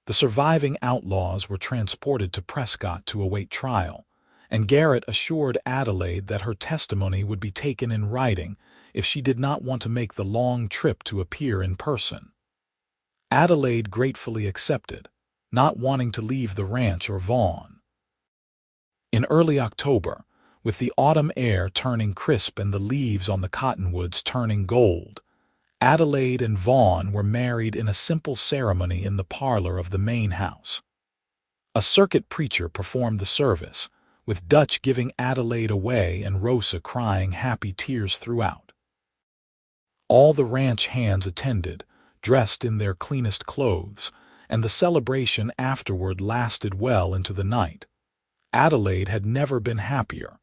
The surviving outlaws were transported to Prescott to await trial, and Garrett assured Adelaide that her testimony would be taken in writing if she did not want to make the long trip to appear in person. Adelaide gratefully accepted, not wanting to leave the ranch or Vaughn. In early October, with the autumn air turning crisp and the leaves on the cottonwoods turning gold, Adelaide and Vaughn were married in a simple ceremony in the parlor of the main house. A circuit preacher performed the service, with Dutch giving Adelaide away and Rosa crying happy tears throughout. All the ranch hands attended, dressed in their cleanest clothes, and the celebration afterward lasted well into the night. Adelaide had never been happier.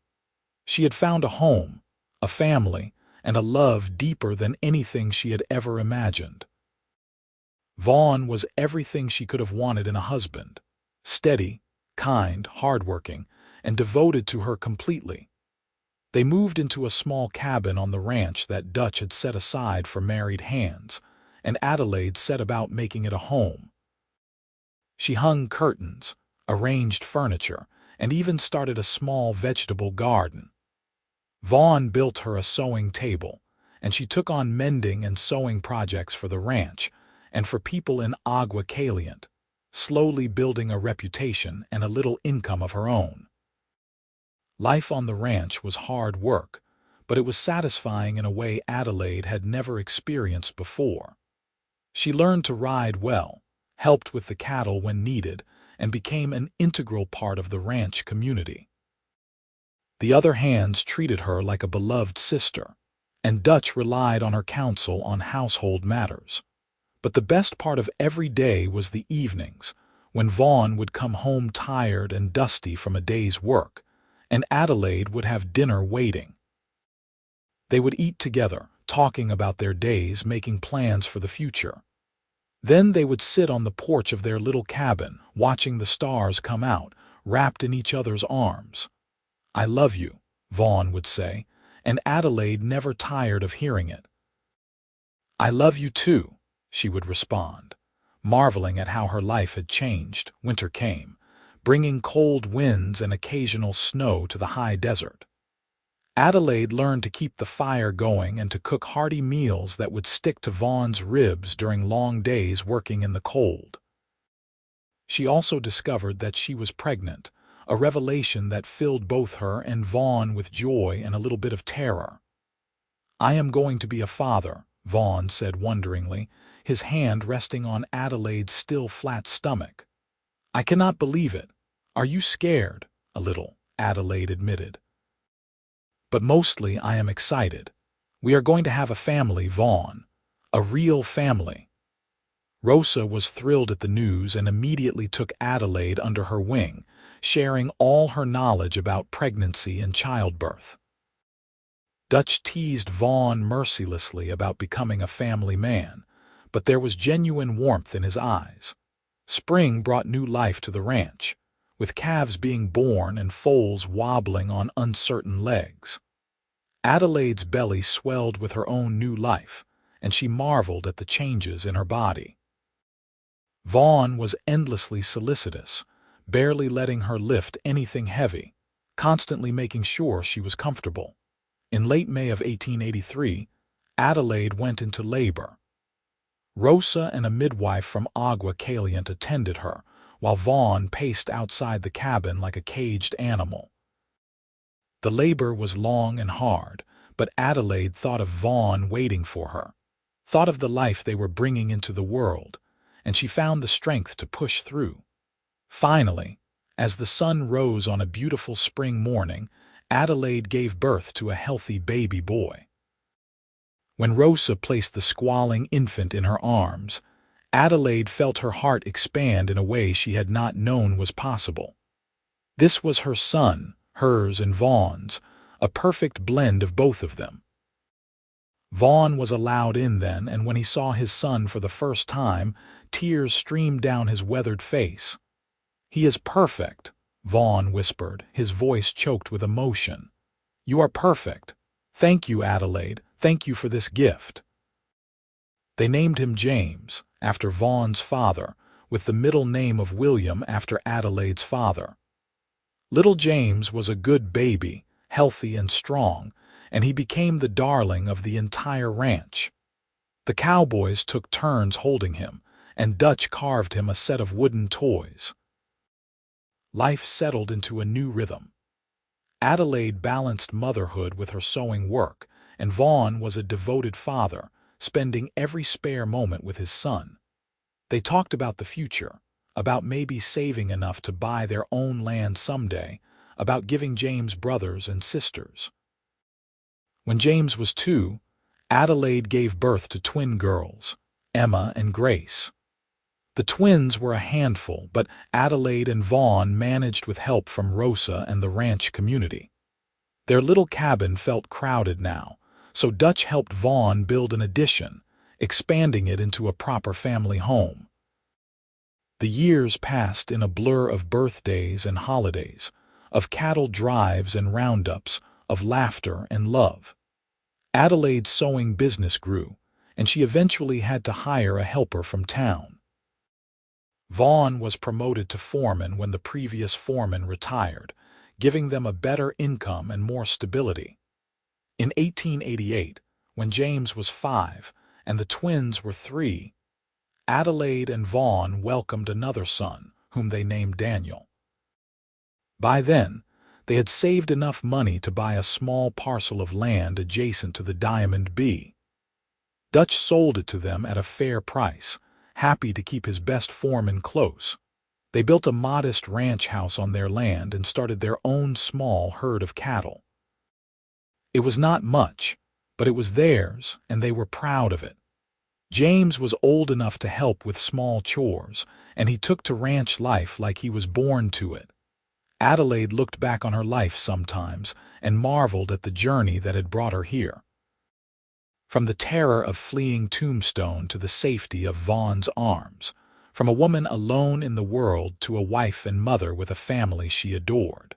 She had found a home, a family, and a love deeper than anything she had ever imagined. Vaughn was everything she could have wanted in a husband: steady, kind, hardworking, and devoted to her completely. They moved into a small cabin on the ranch that Dutch had set aside for married hands, and Adelaide set about making it a home. She hung curtains, arranged furniture, and even started a small vegetable garden. Vaughn built her a sewing table, and she took on mending and sewing projects for the ranch and for people in Agua Caliente, slowly building a reputation and a little income of her own. Life on the ranch was hard work, but it was satisfying in a way Adelaide had never experienced before. She learned to ride well, helped with the cattle when needed, and became an integral part of the ranch community. The other hands treated her like a beloved sister, and Dutch relied on her counsel on household matters. But the best part of every day was the evenings, when Vaughn would come home tired and dusty from a day's work, and Adelaide would have dinner waiting. They would eat together, talking about their days, making plans for the future. Then they would sit on the porch of their little cabin, watching the stars come out, wrapped in each other's arms. "I love you," Vaughn would say, and Adelaide never tired of hearing it. "I love you too," she would respond, marveling at how her life had changed. Winter came, bringing cold winds and occasional snow to the high desert. Adelaide learned to keep the fire going and to cook hearty meals that would stick to Vaughn's ribs during long days working in the cold. She also discovered that she was pregnant, a revelation that filled both her and Vaughn with joy and a little bit of terror. "I am going to be a father," Vaughn said wonderingly, his hand resting on Adelaide's still flat stomach. "I cannot believe it. Are you scared?" "A little," Adelaide admitted. "But mostly I am excited. We are going to have a family, Vaughn. A real family." Rosa was thrilled at the news and immediately took Adelaide under her wing, sharing all her knowledge about pregnancy and childbirth. Dutch teased Vaughn mercilessly about becoming a family man, but there was genuine warmth in his eyes. Spring brought new life to the ranch, with calves being born and foals wobbling on uncertain legs. Adelaide's belly swelled with her own new life, and she marveled at the changes in her body. Vaughn was endlessly solicitous, barely letting her lift anything heavy, constantly making sure she was comfortable. In late May of 1883, Adelaide went into labor. Rosa and a midwife from Agua Caliente attended her, while Vaughn paced outside the cabin like a caged animal. The labor was long and hard, but Adelaide thought of Vaughn waiting for her, thought of the life they were bringing into the world, and she found the strength to push through. Finally, as the sun rose on a beautiful spring morning, Adelaide gave birth to a healthy baby boy. When Rosa placed the squalling infant in her arms, Adelaide felt her heart expand in a way she had not known was possible. This was her son, hers and Vaughn's, a perfect blend of both of them. Vaughn was allowed in then, and when he saw his son for the first time, tears streamed down his weathered face. "He is perfect," Vaughn whispered, his voice choked with emotion. "You are perfect. Thank you, Adelaide. Thank you for this gift." They named him James, after Vaughn's father, with the middle name of William after Adelaide's father. Little James was a good baby, healthy and strong, and he became the darling of the entire ranch. The cowboys took turns holding him, and Dutch carved him a set of wooden toys. Life settled into a new rhythm. Adelaide balanced motherhood with her sewing work, and Vaughn was a devoted father, spending every spare moment with his son. They talked about the future, about maybe saving enough to buy their own land someday, about giving James brothers and sisters. When James was 2, Adelaide gave birth to twin girls, Emma and Grace. The twins were a handful, but Adelaide and Vaughn managed with help from Rosa and the ranch community. Their little cabin felt crowded now, so Dutch helped Vaughn build an addition, expanding it into a proper family home. The years passed in a blur of birthdays and holidays, of cattle drives and roundups, of laughter and love. Adelaide's sewing business grew, and she eventually had to hire a helper from town. Vaughn was promoted to foreman when the previous foreman retired, giving them a better income and more stability. In 1888, when James was 5 and the twins were 3, Adelaide and Vaughn welcomed another son, whom they named Daniel. By then, they had saved enough money to buy a small parcel of land adjacent to the Diamond B. Dutch sold it to them at a fair price, happy to keep his best foreman close. They built a modest ranch house on their land and started their own small herd of cattle. It was not much, but it was theirs, and they were proud of it. James was old enough to help with small chores, and he took to ranch life like he was born to it. Adelaide looked back on her life sometimes and marveled at the journey that had brought her here. From the terror of fleeing Tombstone to the safety of Vaughn's arms, from a woman alone in the world to a wife and mother with a family she adored.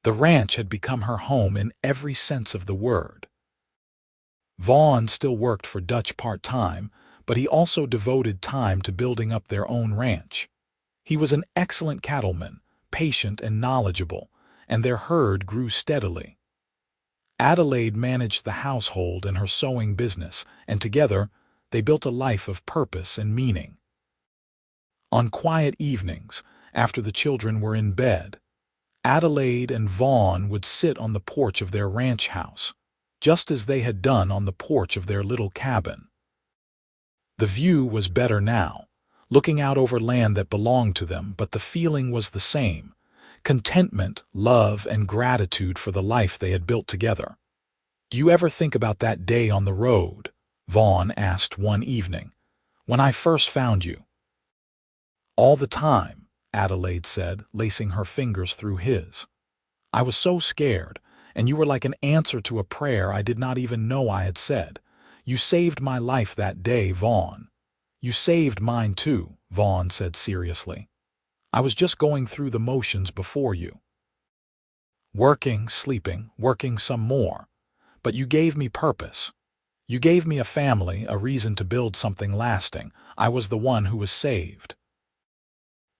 The ranch had become her home in every sense of the word. Vaughn still worked for Dutch part-time, but he also devoted time to building up their own ranch. He was an excellent cattleman, patient and knowledgeable, and their herd grew steadily. Adelaide managed the household and her sewing business, and together they built a life of purpose and meaning. On quiet evenings, after the children were in bed, Adelaide and Vaughn would sit on the porch of their ranch house, just as they had done on the porch of their little cabin. The view was better now, looking out over land that belonged to them, but the feeling was the same: contentment, love, and gratitude for the life they had built together. "Do you ever think about that day on the road?" Vaughn asked one evening, "when I first found you?" "All the time," Adelaide said, lacing her fingers through his. "I was so scared, and you were like an answer to a prayer I did not even know I had said. You saved my life that day, Vaughn." "You saved mine too," Vaughn said seriously. "I was just going through the motions before you. Working, sleeping, working some more. But you gave me purpose. You gave me a family, a reason to build something lasting. I was the one who was saved."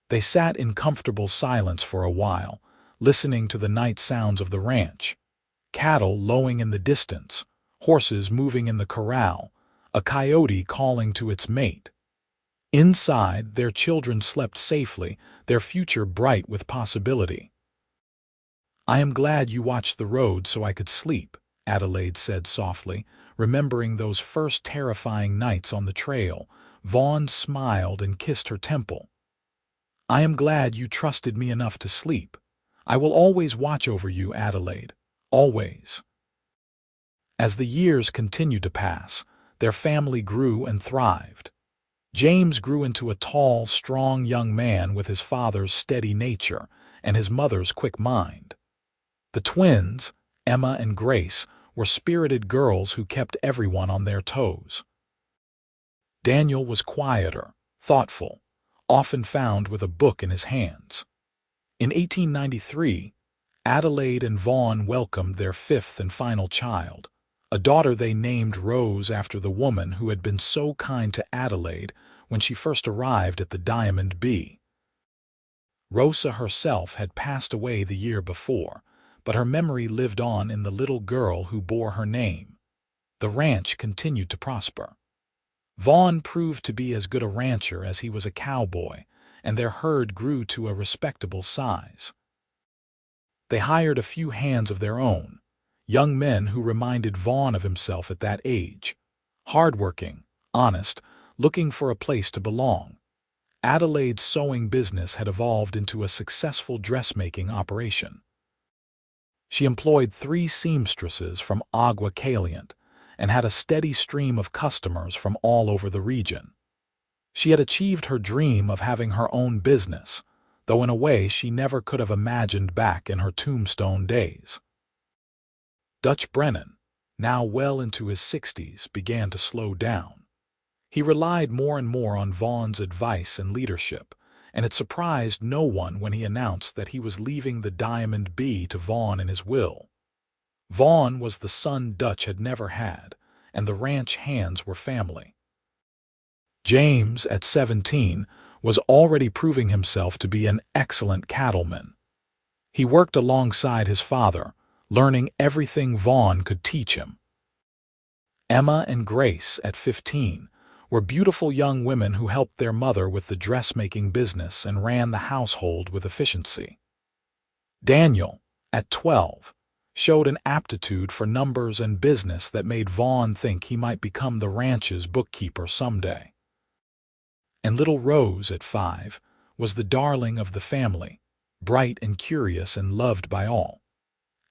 They sat in comfortable silence for a while, listening to the night sounds of the ranch. Cattle lowing in the distance, horses moving in the corral, a coyote calling to its mate. Inside, their children slept safely, their future bright with possibility. "I am glad you watched the road so I could sleep," Adelaide said softly, remembering those first terrifying nights on the trail. Vaughn smiled and kissed her temple. "I am glad you trusted me enough to sleep. I will always watch over you, Adelaide. Always." As the years continued to pass, their family grew and thrived. James grew into a tall, strong young man with his father's steady nature and his mother's quick mind. The twins, Emma and Grace, were spirited girls who kept everyone on their toes. Daniel was quieter, thoughtful, often found with a book in his hands. In 1893, Adelaide and Vaughn welcomed their fifth and final child, a daughter they named Rose after the woman who had been so kind to Adelaide when she first arrived at the Diamond B. Rosa herself had passed away the year before, but her memory lived on in the little girl who bore her name. The ranch continued to prosper. Vaughn proved to be as good a rancher as he was a cowboy, and their herd grew to a respectable size. They hired a few hands of their own, young men who reminded Vaughn of himself at that age, hardworking, honest, looking for a place to belong. Adelaide's sewing business had evolved into a successful dressmaking operation. She employed 3 seamstresses from Agua Caliente, and had a steady stream of customers from all over the region. She had achieved her dream of having her own business, though in a way she never could have imagined back in her Tombstone days. Dutch Brennan, now well into his 60s, began to slow down. He relied more and more on Vaughn's advice and leadership, and it surprised no one when he announced that he was leaving the Diamond B to Vaughn in his will. Vaughn was the son Dutch had never had, and the ranch hands were family. James, at 17, was already proving himself to be an excellent cattleman. He worked alongside his father, learning everything Vaughn could teach him. Emma and Grace, at 15, were beautiful young women who helped their mother with the dressmaking business and ran the household with efficiency. Daniel, at 12, showed an aptitude for numbers and business that made Vaughn think he might become the ranch's bookkeeper someday. And little Rose, at 5, was the darling of the family, bright and curious and loved by all.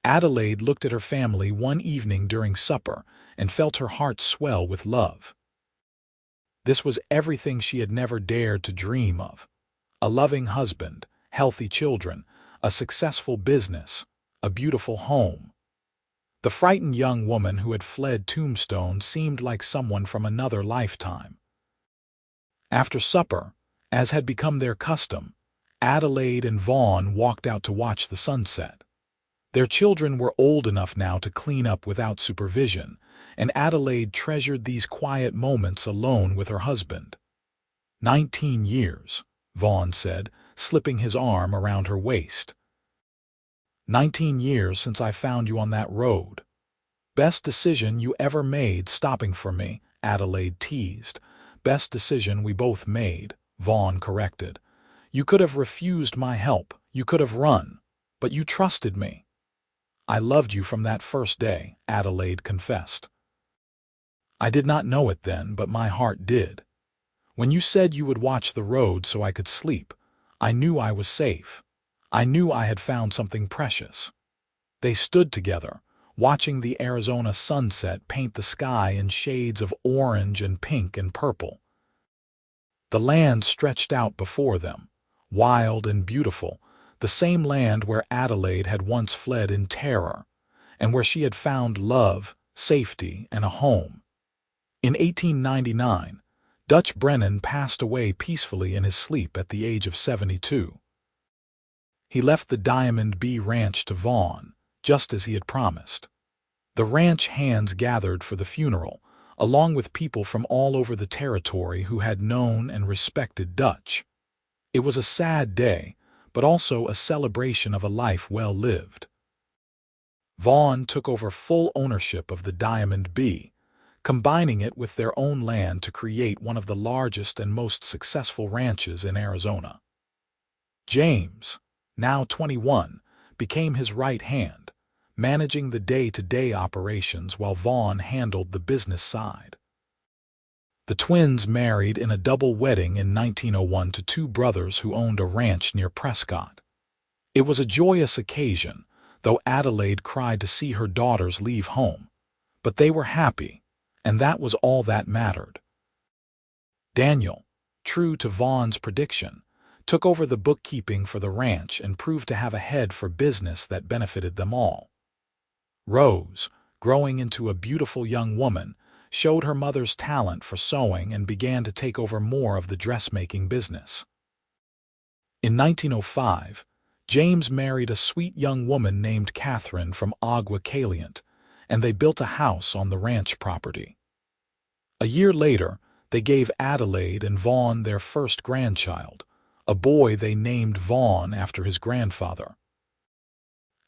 Adelaide looked at her family one evening during supper and felt her heart swell with love. This was everything she had never dared to dream of: a loving husband, healthy children, a successful business, a beautiful home. The frightened young woman who had fled Tombstone seemed like someone from another lifetime. After supper, as had become their custom, Adelaide and Vaughn walked out to watch the sunset. Their children were old enough now to clean up without supervision, and Adelaide treasured these quiet moments alone with her husband. 19 years, Vaughn said, slipping his arm around her waist. 19 years since I found you on that road. Best decision you ever made stopping for me, Adelaide teased. Best decision we both made, Vaughn corrected. You could have refused my help, you could have run, but you trusted me. I loved you from that first day, Adelaide confessed. I did not know it then, but my heart did. When you said you would watch the road so I could sleep, I knew I was safe. I knew I had found something precious. They stood together, watching the Arizona sunset paint the sky in shades of orange and pink and purple. The land stretched out before them, wild and beautiful, the same land where Adelaide had once fled in terror, and where she had found love, safety, and a home. In 1899, Dutch Brennan passed away peacefully in his sleep at the age of 72. He left the Diamond B Ranch to Vaughn, just as he had promised. The ranch hands gathered for the funeral, along with people from all over the territory who had known and respected Dutch. It was a sad day, but also a celebration of a life well lived. Vaughn took over full ownership of the Diamond B, combining it with their own land to create one of the largest and most successful ranches in Arizona. James, now 21, became his right hand, managing the day-to-day operations while Vaughn handled the business side. The twins married in a double wedding in 1901 to two brothers who owned a ranch near Prescott. It was a joyous occasion, though Adelaide cried to see her daughters leave home. But they were happy, and that was all that mattered. Daniel, true to Vaughn's prediction, took over the bookkeeping for the ranch and proved to have a head for business that benefited them all. Rose, growing into a beautiful young woman, showed her mother's talent for sewing and began to take over more of the dressmaking business. In 1905, James married a sweet young woman named Catherine from Agua Caliente, and they built a house on the ranch property. A year later, they gave Adelaide and Vaughn their first grandchild, a boy they named Vaughn after his grandfather.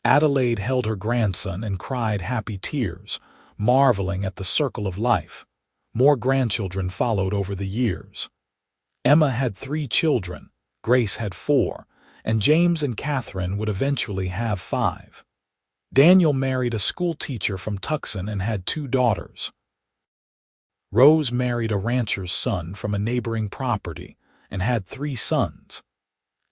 Adelaide held her grandson and cried happy tears, marveling at the circle of life. More grandchildren followed over the years. Emma had 3 children, Grace had 4, and James and Catherine would eventually have 5. Daniel married a school teacher from Tucson and had 2 daughters. Rose married a rancher's son from a neighboring property and had 3 sons.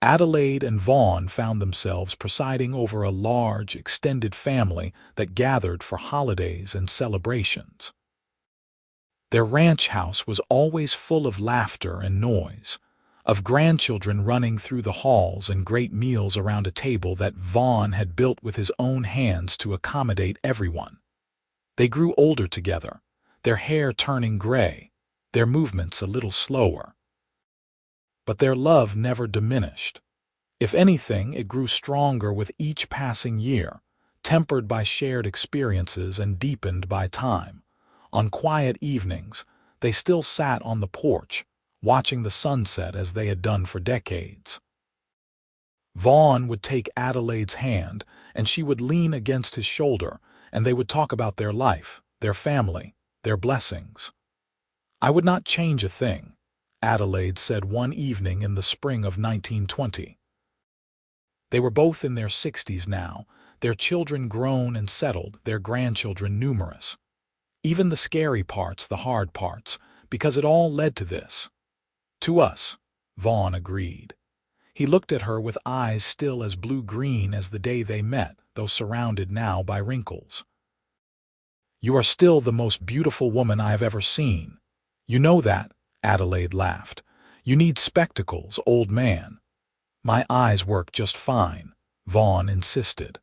Adelaide and Vaughn found themselves presiding over a large, extended family that gathered for holidays and celebrations. Their ranch house was always full of laughter and noise, of grandchildren running through the halls and great meals around a table that Vaughn had built with his own hands to accommodate everyone. They grew older together, their hair turning gray, their movements a little slower. But their love never diminished. If anything, it grew stronger with each passing year, tempered by shared experiences and deepened by time. On quiet evenings, they still sat on the porch, watching the sunset as they had done for decades. Vaughn would take Adelaide's hand, and she would lean against his shoulder, and they would talk about their life, their family, their blessings. "I would not change a thing," Adelaide said one evening in the spring of 1920. They were both in their 60s now, their children grown and settled, their grandchildren numerous. Even the scary parts, the hard parts, because it all led to this. "To us," Vaughn agreed. He looked at her with eyes still as blue-green as the day they met, though surrounded now by wrinkles. "You are still the most beautiful woman I have ever seen. You know that," Adelaide laughed. "You need spectacles, old man." "My eyes work just fine," Vaughn insisted.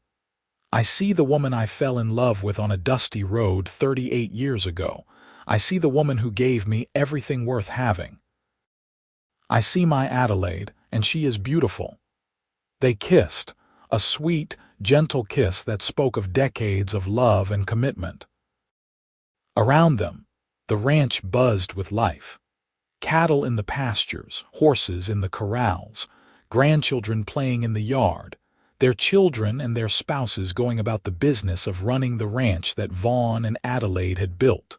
"I see the woman I fell in love with on a dusty road 38 years ago. I see the woman who gave me everything worth having. I see my Adelaide, and she is beautiful." They kissed, a sweet, gentle kiss that spoke of decades of love and commitment. Around them, the ranch buzzed with life. Cattle in the pastures, horses in the corrals, grandchildren playing in the yard, their children and their spouses going about the business of running the ranch that Vaughn and Adelaide had built.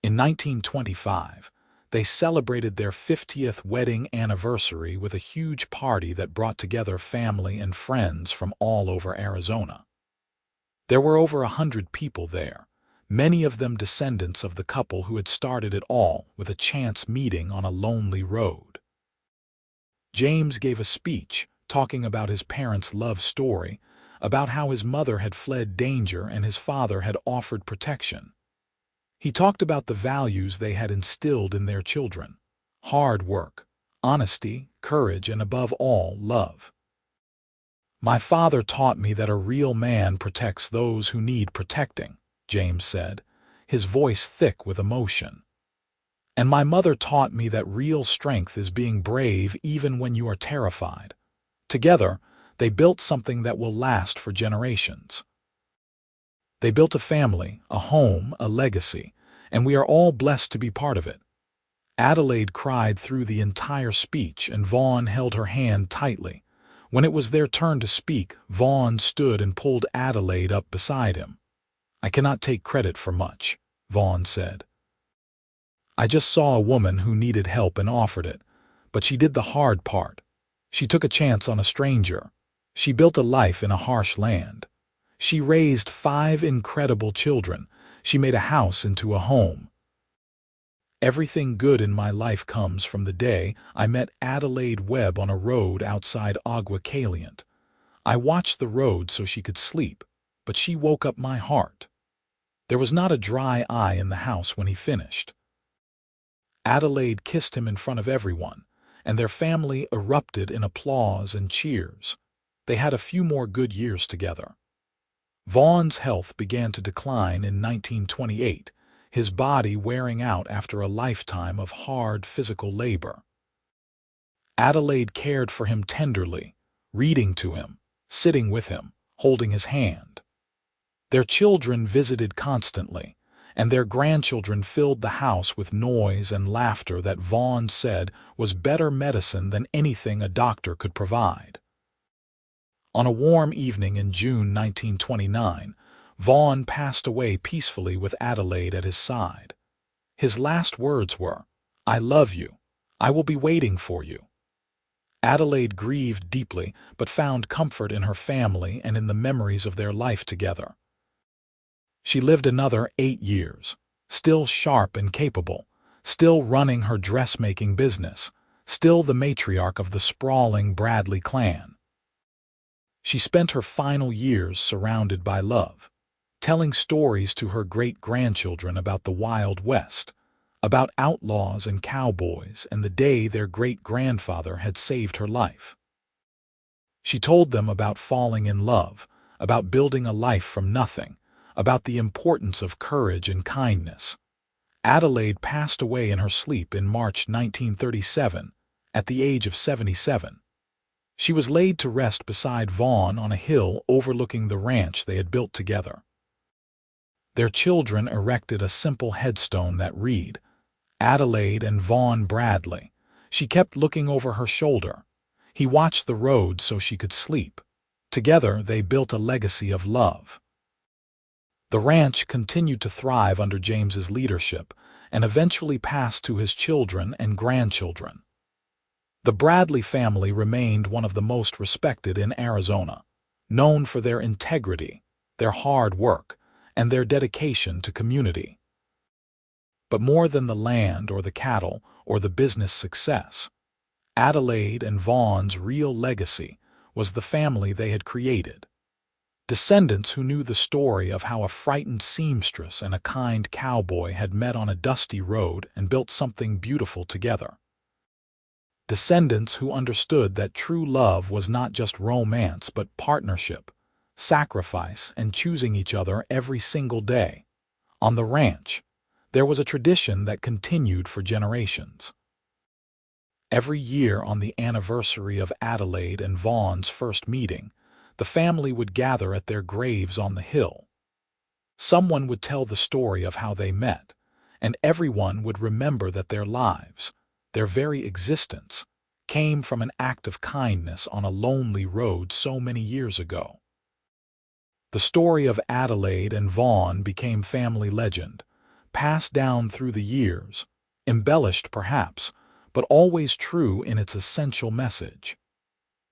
In 1925, they celebrated their 50th wedding anniversary with a huge party that brought together family and friends from all over Arizona. There were over 100 people there, many of them descendants of the couple who had started it all with a chance meeting on a lonely road. James gave a speech talking about his parents' love story, about how his mother had fled danger and his father had offered protection. He talked about the values they had instilled in their children: hard work, honesty, courage, and above all, love. "My father taught me that a real man protects those who need protecting," James said, his voice thick with emotion. "And my mother taught me that real strength is being brave even when you are terrified." Together, they built something that will last for generations. They built a family, a home, a legacy, and we are all blessed to be part of it. Adelaide cried through the entire speech, and Vaughn held her hand tightly. When it was their turn to speak, Vaughn stood and pulled Adelaide up beside him. "I cannot take credit for much," Vaughn said. "I just saw a woman who needed help and offered it, but she did the hard part. She took a chance on a stranger. She built a life in a harsh land. She raised 5 incredible children. She made a house into a home. Everything good in my life comes from the day I met Adelaide Webb on a road outside Agua Caliente. I watched the road so she could sleep, but she woke up my heart." There was not a dry eye in the house when he finished. Adelaide kissed him in front of everyone, and their family erupted in applause and cheers. They had a few more good years together. Vaughn's health began to decline in 1928, his body wearing out after a lifetime of hard physical labor. Adelaide cared for him tenderly, reading to him, sitting with him, holding his hand. Their children visited constantly, and their grandchildren filled the house with noise and laughter that Vaughn said was better medicine than anything a doctor could provide. On a warm evening in June 1929, Vaughn passed away peacefully with Adelaide at his side. His last words were, "I love you. I will be waiting for you." Adelaide grieved deeply, but found comfort in her family and in the memories of their life together. She lived another 8 years, still sharp and capable, still running her dressmaking business, still the matriarch of the sprawling Bradley clan. She spent her final years surrounded by love, telling stories to her great-grandchildren about the Wild West, about outlaws and cowboys and the day their great-grandfather had saved her life. She told them about falling in love, about building a life from nothing, about the importance of courage and kindness. Adelaide passed away in her sleep in March 1937, at the age of 77. She was laid to rest beside Vaughn on a hill overlooking the ranch they had built together. Their children erected a simple headstone that read, Adelaide and Vaughn Bradley. She kept looking over her shoulder. He watched the road so she could sleep. Together they built a legacy of love. The ranch continued to thrive under James's leadership and eventually passed to his children and grandchildren. The Bradley family remained one of the most respected in Arizona, known for their integrity, their hard work, and their dedication to community. But more than the land or the cattle or the business success, Adelaide and Vaughn's real legacy was the family they had created. Descendants who knew the story of how a frightened seamstress and a kind cowboy had met on a dusty road and built something beautiful together. Descendants who understood that true love was not just romance but partnership, sacrifice, and choosing each other every single day. On the ranch, there was a tradition that continued for generations. Every year on the anniversary of Adelaide and Vaughn's first meeting, the family would gather at their graves on the hill. Someone would tell the story of how they met, and everyone would remember that their lives, their very existence, came from an act of kindness on a lonely road so many years ago. The story of Adelaide and Vaughn became family legend, passed down through the years, embellished perhaps, but always true in its essential message.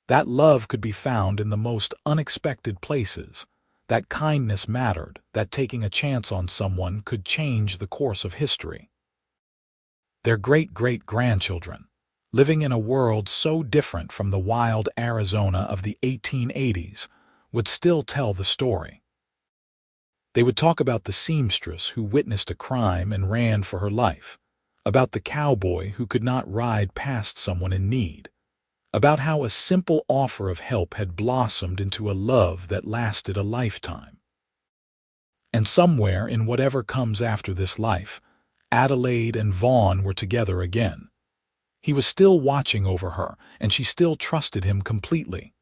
That love could be found in the most unexpected places, that kindness mattered, that taking a chance on someone could change the course of history. Their great-great-grandchildren, living in a world so different from the wild Arizona of the 1880s, would still tell the story. They would talk about the seamstress who witnessed a crime and ran for her life, about the cowboy who could not ride past someone in need, about how a simple offer of help had blossomed into a love that lasted a lifetime. And somewhere in whatever comes after this life, Adelaide and Vaughn were together again. He was still watching over her, and she still trusted him completely.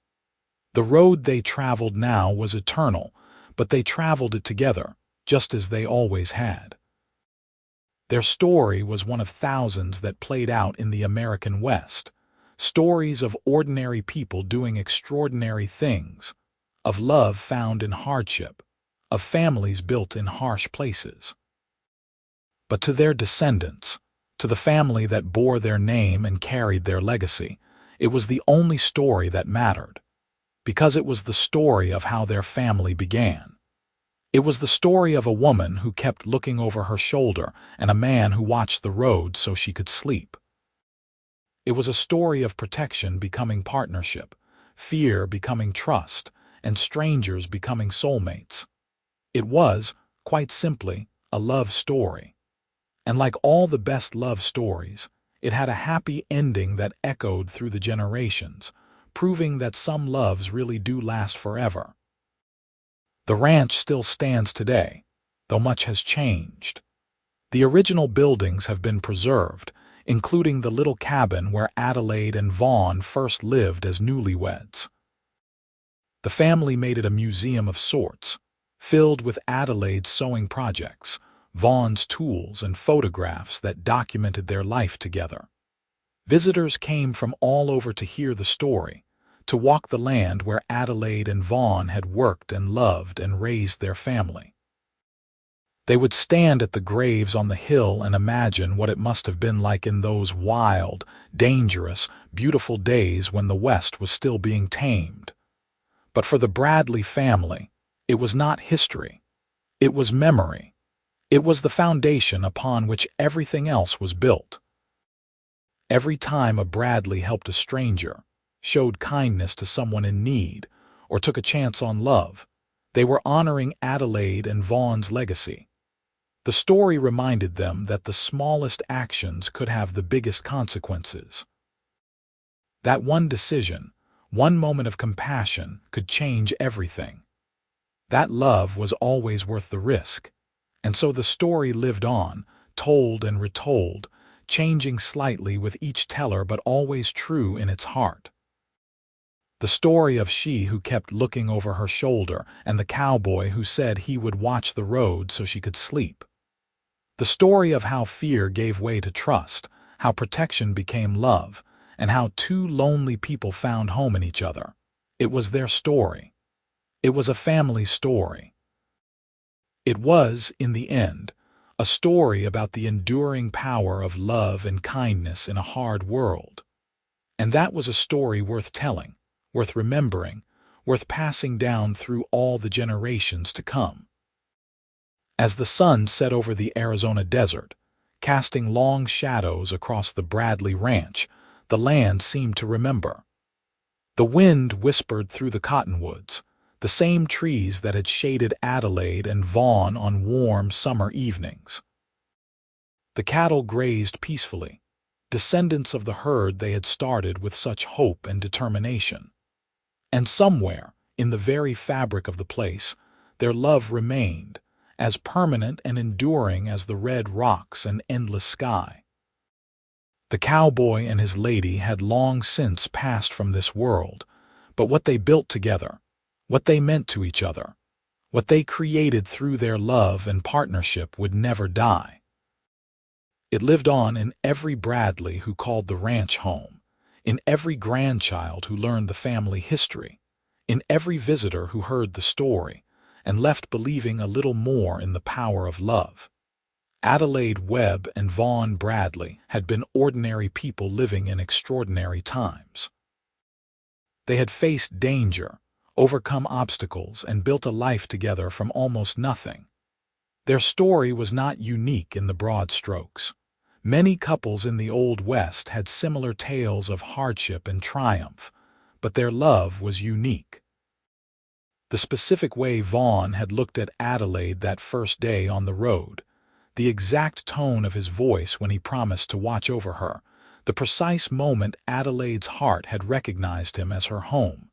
The road they traveled now was eternal, but they traveled it together, just as they always had. Their story was one of thousands that played out in the American West, stories of ordinary people doing extraordinary things, of love found in hardship, of families built in harsh places. But to their descendants, to the family that bore their name and carried their legacy, it was the only story that mattered, because it was the story of how their family began. It was the story of a woman who kept looking over her shoulder and a man who watched the road so she could sleep. It was a story of protection becoming partnership, fear becoming trust, and strangers becoming soulmates. It was, quite simply, a love story. And like all the best love stories, it had a happy ending that echoed through the generations, proving that some loves really do last forever. The ranch still stands today, though much has changed. The original buildings have been preserved, including the little cabin where Adelaide and Vaughn first lived as newlyweds. The family made it a museum of sorts, filled with Adelaide's sewing projects, Vaughn's tools, and photographs that documented their life together. Visitors came from all over to hear the story, to walk the land where Adelaide and Vaughn had worked and loved and raised their family. They would stand at the graves on the hill and imagine what it must have been like in those wild, dangerous, beautiful days when the West was still being tamed. But for the Bradley family, it was not history. It was memory. It was the foundation upon which everything else was built. Every time a Bradley helped a stranger, showed kindness to someone in need, or took a chance on love, They were honoring Adelaide and Vaughn's legacy. The story reminded them that the smallest actions could have the biggest consequences. That one decision, one moment of compassion, could change everything. That love was always worth the risk. And so the story lived on, told and retold, changing slightly with each teller but always true in its heart. The story of she who kept looking over her shoulder and the cowboy who said he would watch the road so she could sleep. The story of how fear gave way to trust, how protection became love, and how two lonely people found home in each other. It was their story. It was a family story. It was, in the end, a story about the enduring power of love and kindness in a hard world. And that was a story worth telling, worth remembering, worth passing down through all the generations to come. As the sun set over the Arizona desert, casting long shadows across the Bradley ranch, the land seemed to remember. The wind whispered through the cottonwoods, the same trees that had shaded Adelaide and Vaughn on warm summer evenings. The cattle grazed peacefully, descendants of the herd they had started with such hope and determination. And somewhere, in the very fabric of the place, their love remained, as permanent and enduring as the red rocks and endless sky. The cowboy and his lady had long since passed from this world, but what they built together, what they meant to each other, what they created through their love and partnership would never die. It lived on in every Bradley who called the ranch home, in every grandchild who learned the family history, in every visitor who heard the story, and left believing a little more in the power of love. Adelaide Webb and Vaughn Bradley had been ordinary people living in extraordinary times. They had faced danger, overcome obstacles, and built a life together from almost nothing. Their story was not unique in the broad strokes. Many couples in the Old West had similar tales of hardship and triumph, but their love was unique. The specific way Vaughn had looked at Adelaide that first day on the road, the exact tone of his voice when he promised to watch over her, the precise moment Adelaide's heart had recognized him as her home.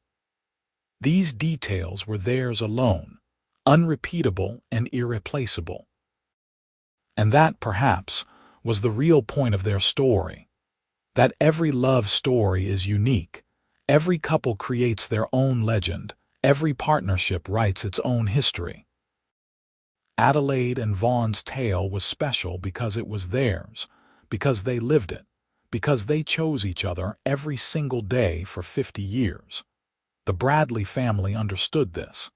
These details were theirs alone, unrepeatable and irreplaceable. And that, perhaps, was the real point of their story. That every love story is unique. Every couple creates their own legend. Every partnership writes its own history. Adelaide and Vaughn's tale was special because it was theirs, because they lived it, because they chose each other every single day for 50 years. The Bradley family understood this.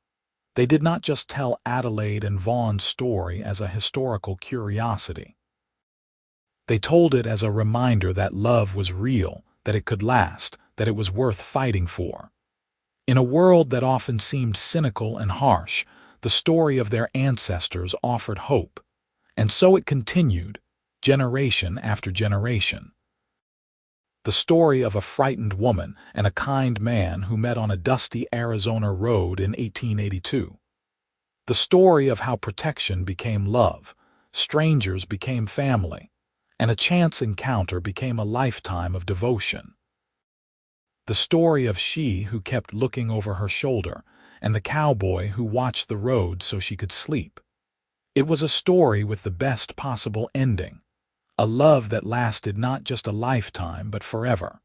They did not just tell Adelaide and Vaughn's story as a historical curiosity. They told it as a reminder that love was real, that it could last, that it was worth fighting for. In a world that often seemed cynical and harsh, the story of their ancestors offered hope. And so it continued, generation after generation. The story of a frightened woman and a kind man who met on a dusty Arizona road in 1882. The story of how protection became love, strangers became family, and a chance encounter became a lifetime of devotion. The story of she who kept looking over her shoulder and the cowboy who watched the road so she could sleep. It was a story with the best possible ending, a love that lasted not just a lifetime but forever.